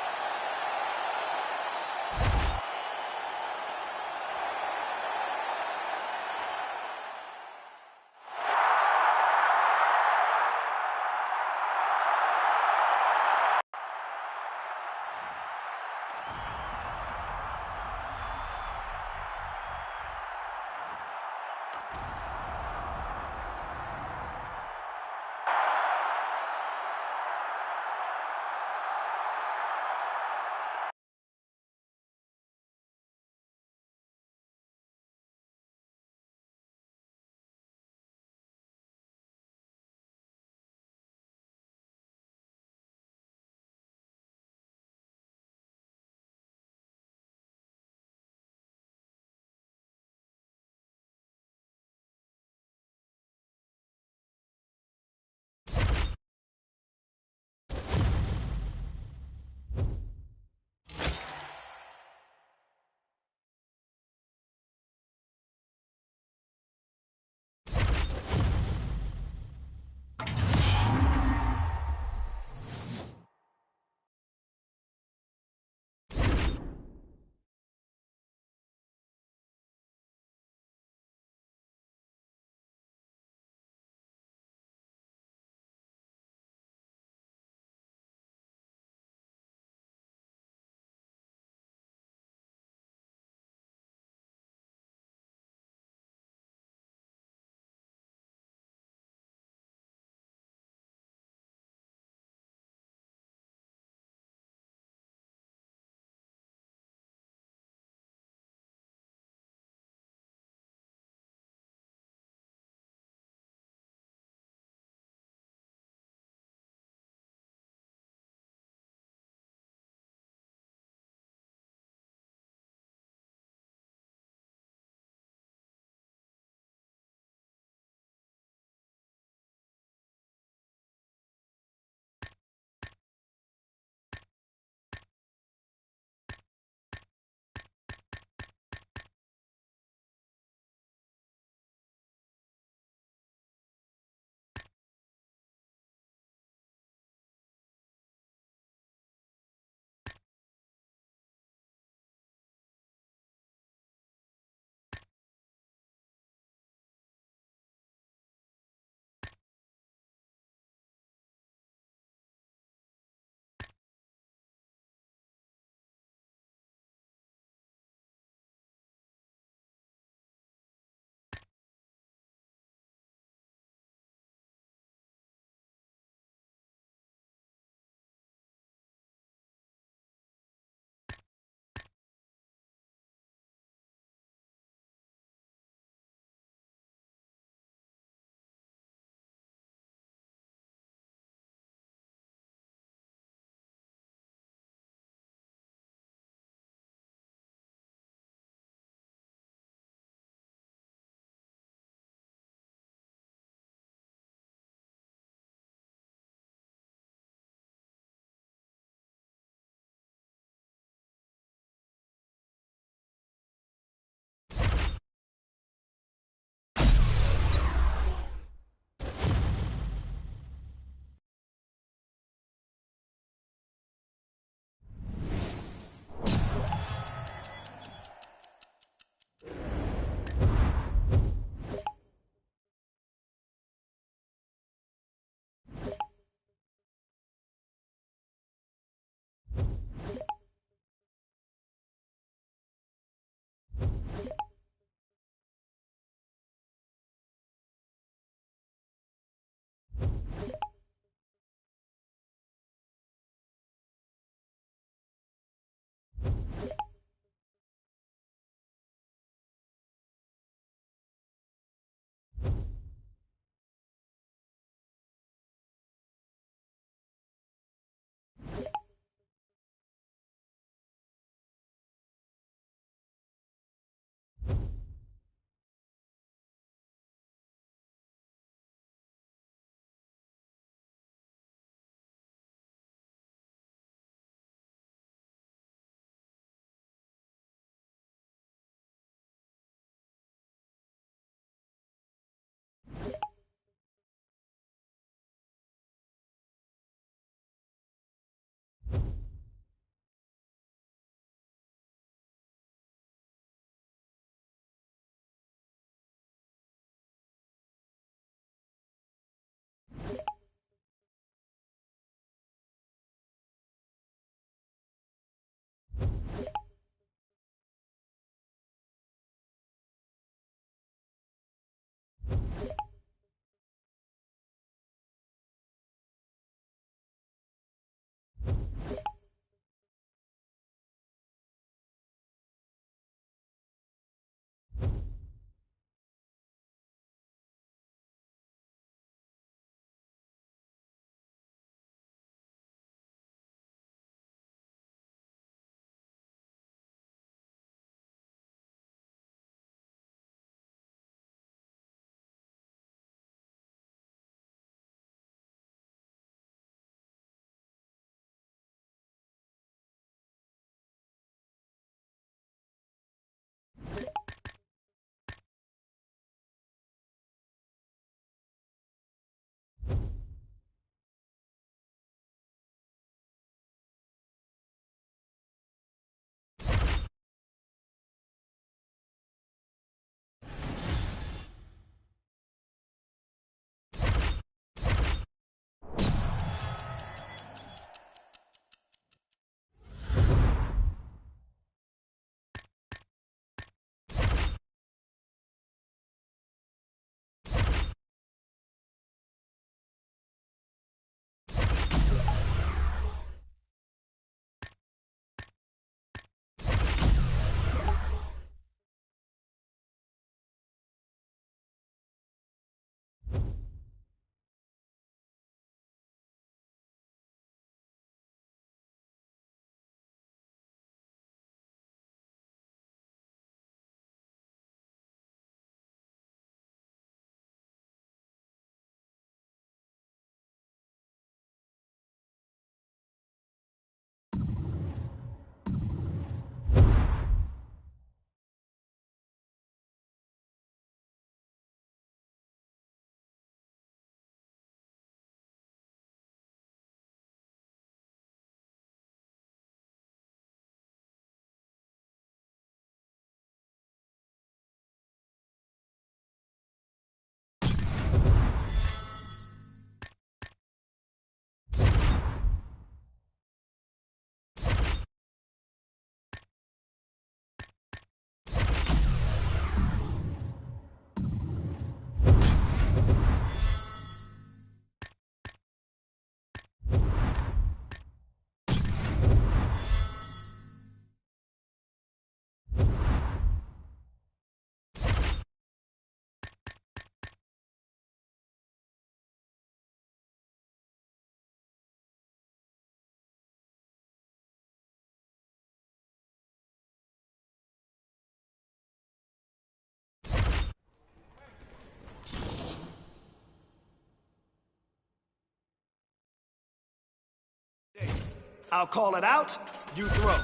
I'll call it out, you throw.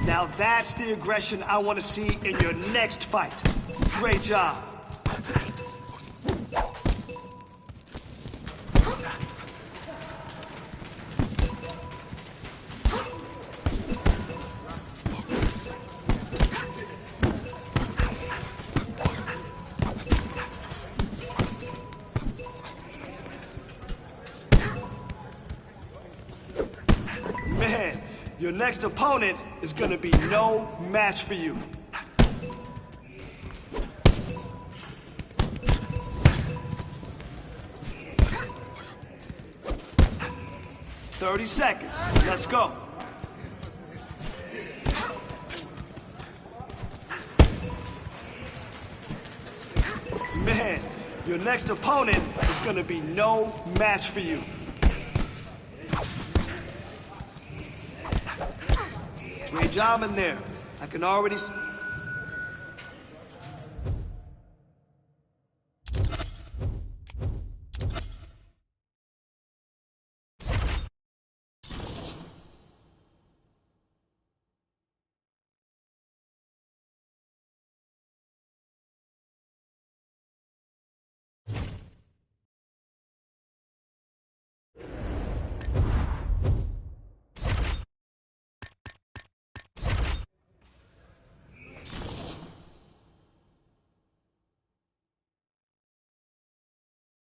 Now that's the aggression I want to see in your next fight. Great job. Man, your next opponent is gonna be no match for you. "30 seconds. Let's go." Man, your next opponent is gonna be no match for you. Great job in there. I can already see.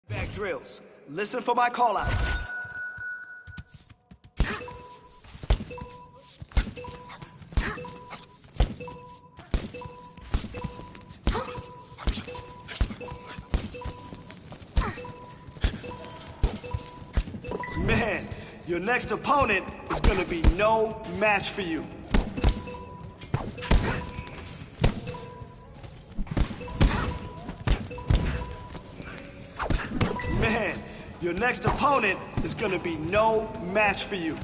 Back drills. Listen for my call-outs. Man, your next opponent is gonna be no match for you. Man, your next opponent is gonna be no match for you.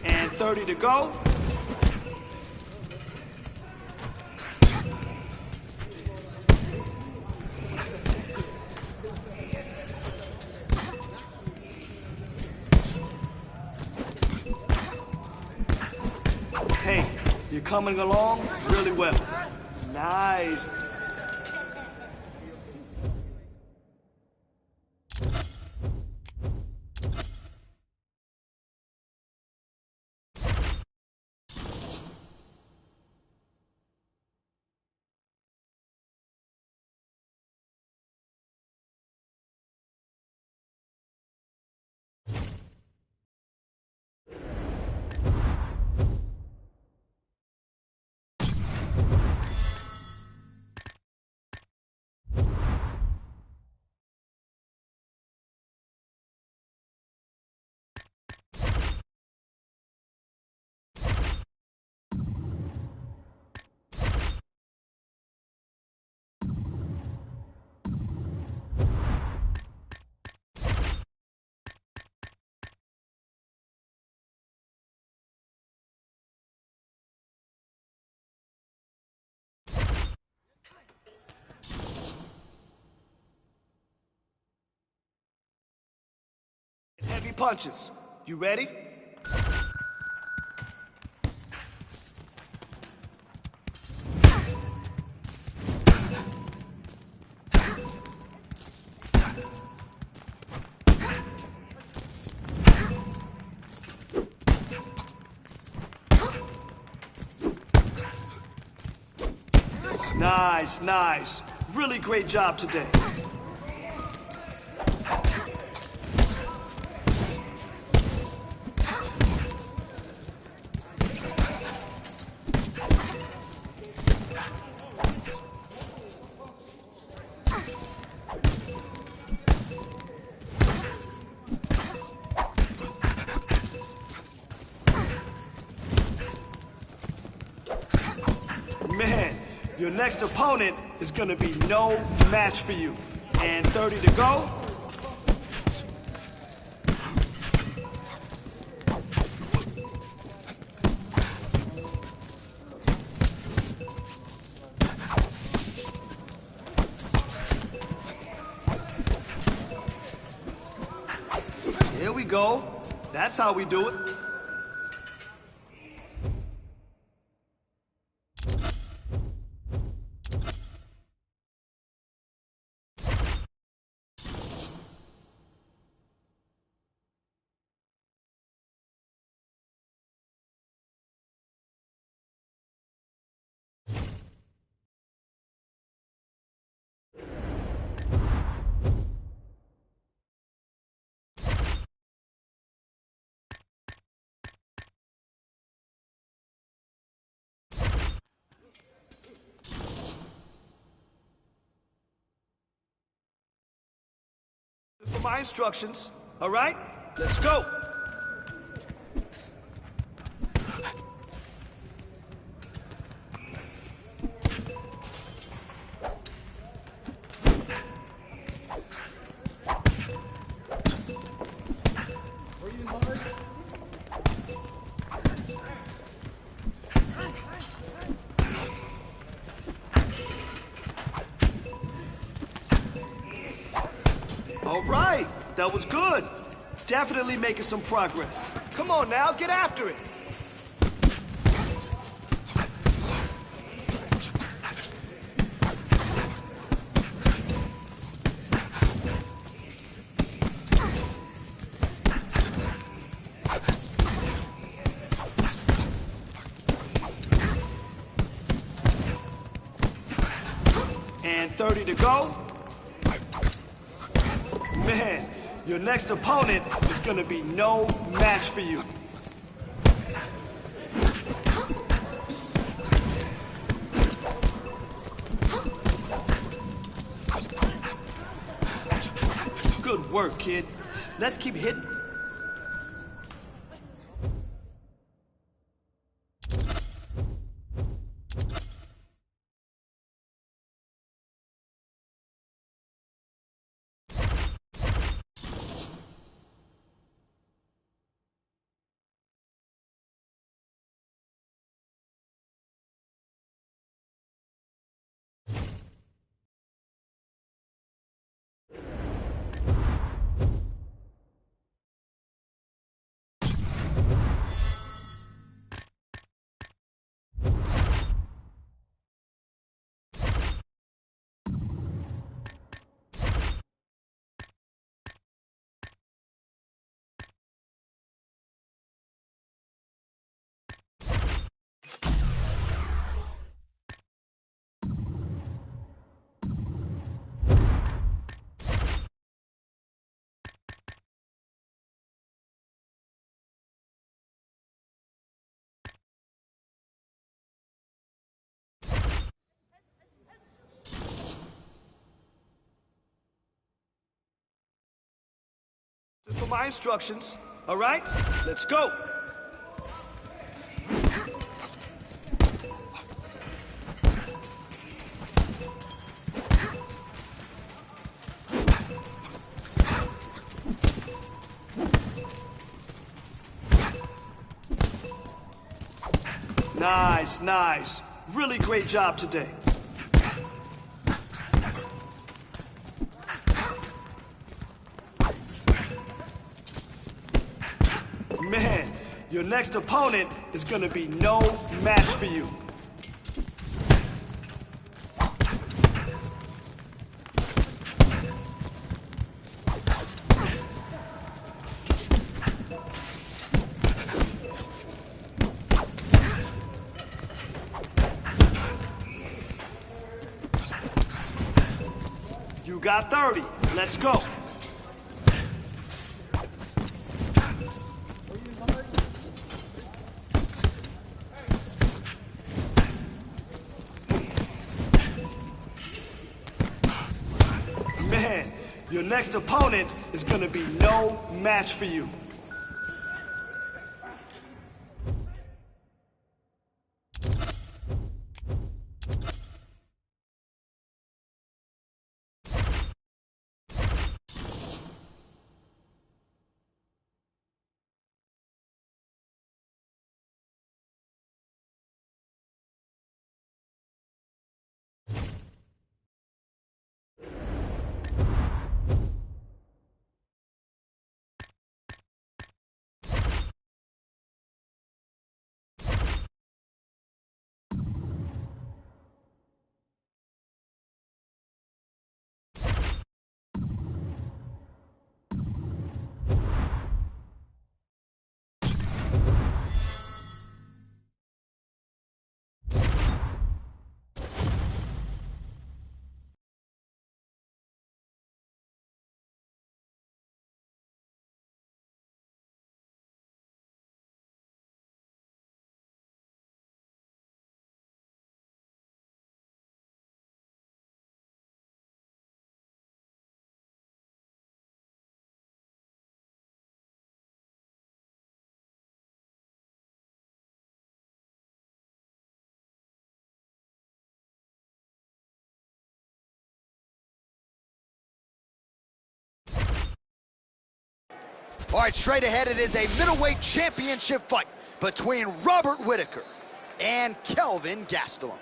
And 30 to go. Hey, you're coming along really well. Nice. Heavy punches. You ready? Nice, nice. Really great job today. your next opponent is gonna be no match for you. And 30 to go. Here we go. That's how we do it. For my instructions, all right? Let's go. All right, that was good. Definitely making some progress. Come on now, get after it. And 30 to go. Man, your next opponent is gonna be no match for you. Good work, kid. Let's keep hitting. For my instructions, all right? Let's go. Nice, nice. Really great job today. Man, your next opponent is gonna be no match for you. You got 30. Let's go. Man, your next opponent is gonna be no match for you. All right, straight ahead, it is a middleweight championship fight between Robert Whitaker and Kelvin Gastelum.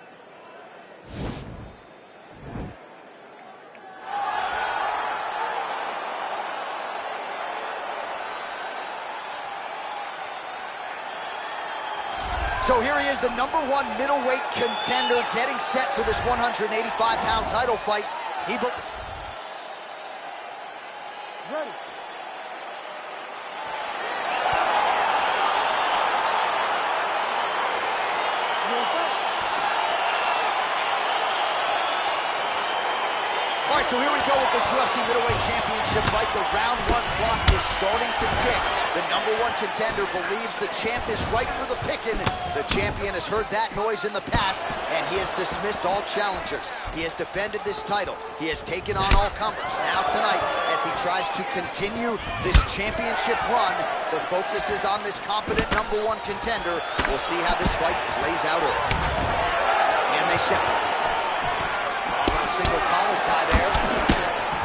So here he is, the #1 middleweight contender, getting set for this 185-pound title fight. Ready. All right, so here we go with this UFC middleweight championship fight. The round 1 clock is starting to tick. The #1 contender believes the champ is right for the picking. The champion has heard that noise in the past, and he has dismissed all challengers. He has defended this title. He has taken on all comers. Now tonight, as he tries to continue this championship run, the focus is on this competent #1 contender. We'll see how this fight plays out early. And they separate. Single collar tie there.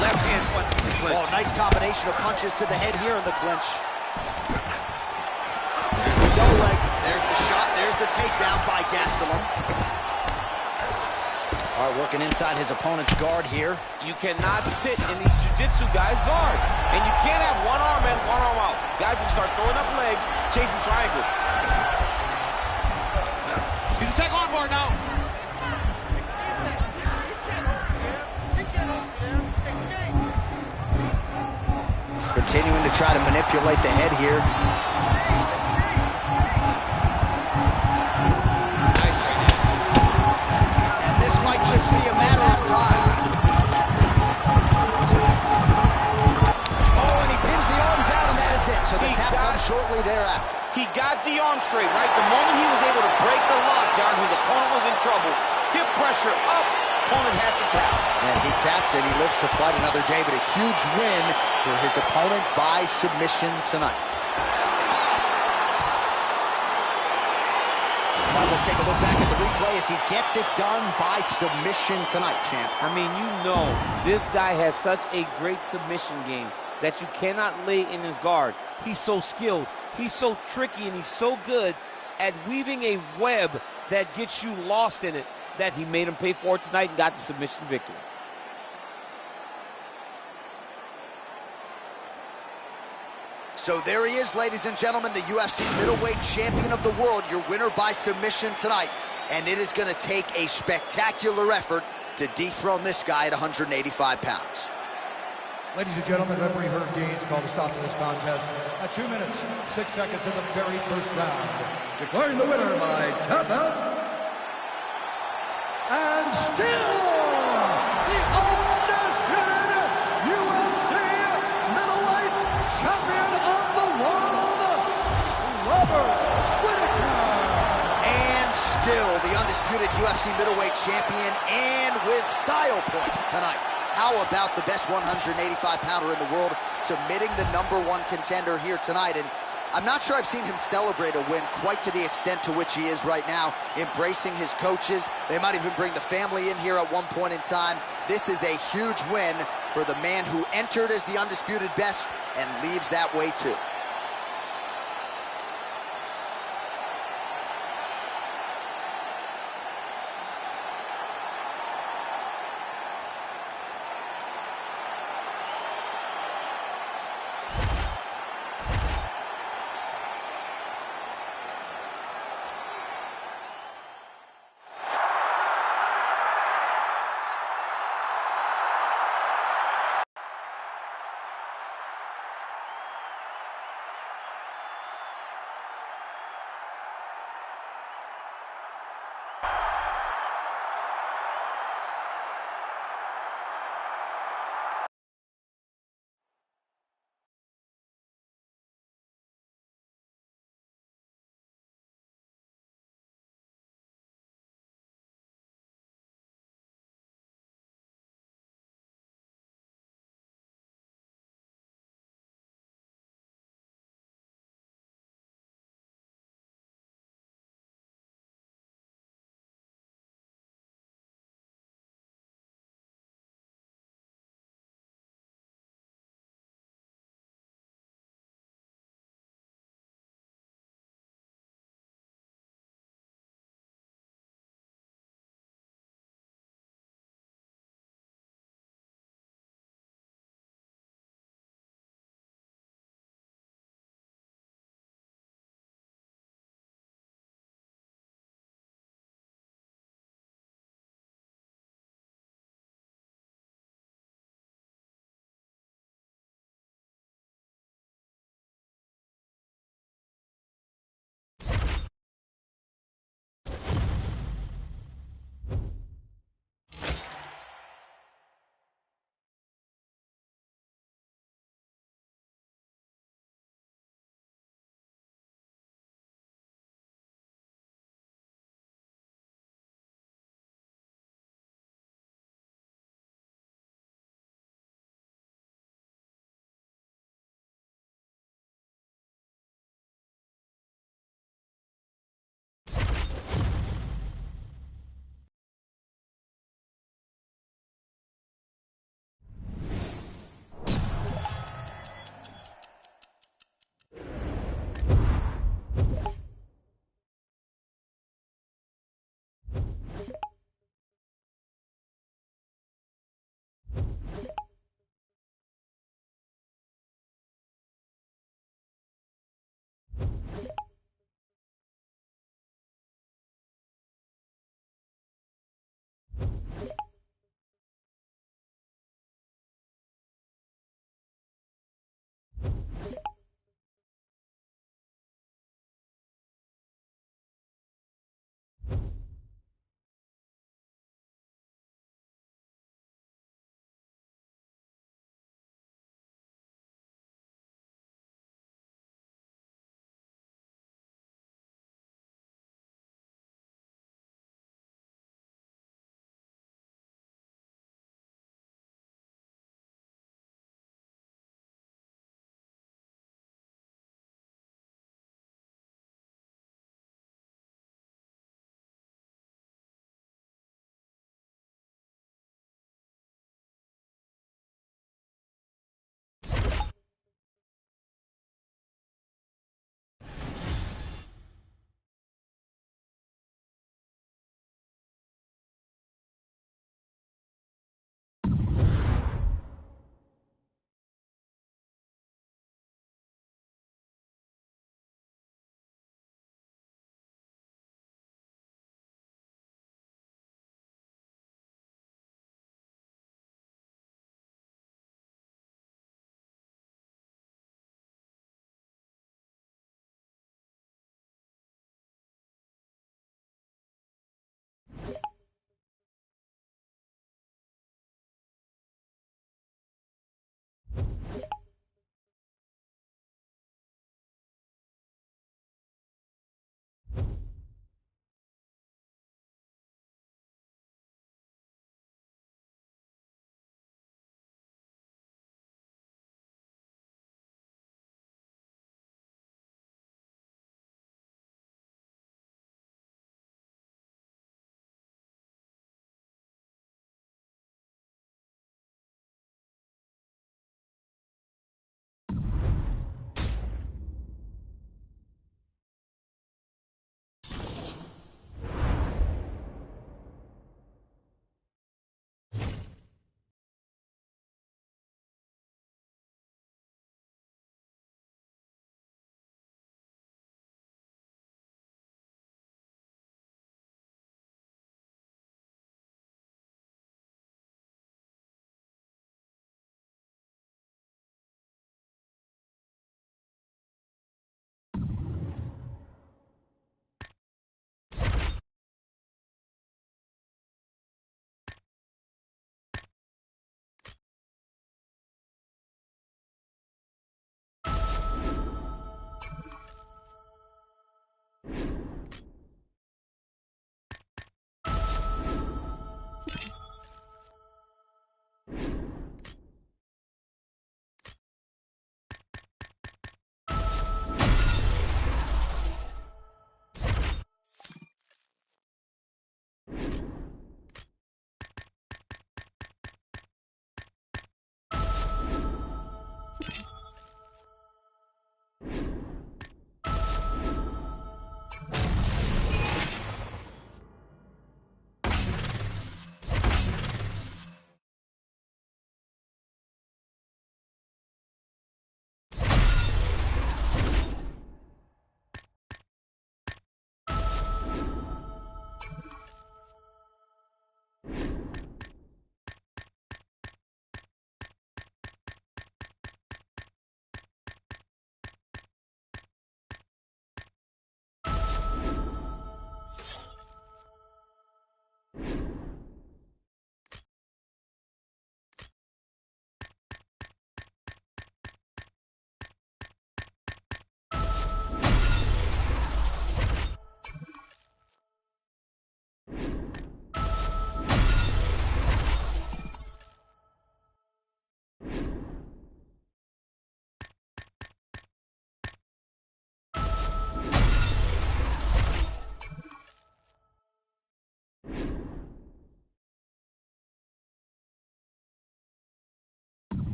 Left hand punch to the clinch. Oh, nice combination of punches to the head here in the clinch. There's the double leg. There's the shot. There's the takedown by Gastelum. All right, working inside his opponent's guard here. You cannot sit in these jiu-jitsu guys' guard. And you can't have one arm in, one arm out. Guys will start throwing up legs, chasing triangles. He's a tech arm bar now. Continuing to try to manipulate the head here. Nice right. And this might just be a matter of time. Oh, and he pins the arm down, and that is it. So the tap comes shortly thereafter. He got the arm straight, right? The moment he was able to break the lock, John, his opponent was in trouble. Hip pressure up, opponent had to tap. And he tapped, and he lives to fight another day, but a huge win for his opponent by submission tonight. All right, let's take a look back at the replay as he gets it done by submission tonight, champ. I mean, you know, this guy has such a great submission game that you cannot lay in his guard. He's so skilled, he's so tricky, and he's so good at weaving a web that gets you lost in it that he made him pay for it tonight and got the submission victory. So there he is, ladies and gentlemen, the UFC middleweight champion of the world, your winner by submission tonight. And it is going to take a spectacular effort to dethrone this guy at 185 pounds. Ladies and gentlemen, referee Herb Deans called a stop to this contest at 2 minutes, 6 seconds of the very first round. Declaring the winner by tap out. And still, the undisputed UFC middleweight champion of the world, Robert Whitaker. And still, the undisputed UFC middleweight champion, and with style points tonight. How about the best 185-pounder in the world submitting the #1 contender here tonight? And I'm not sure I've seen him celebrate a win quite to the extent to which he is right now, embracing his coaches. They might even bring the family in here at one point in time. This is a huge win for the man who entered as the undisputed best and leaves that way too.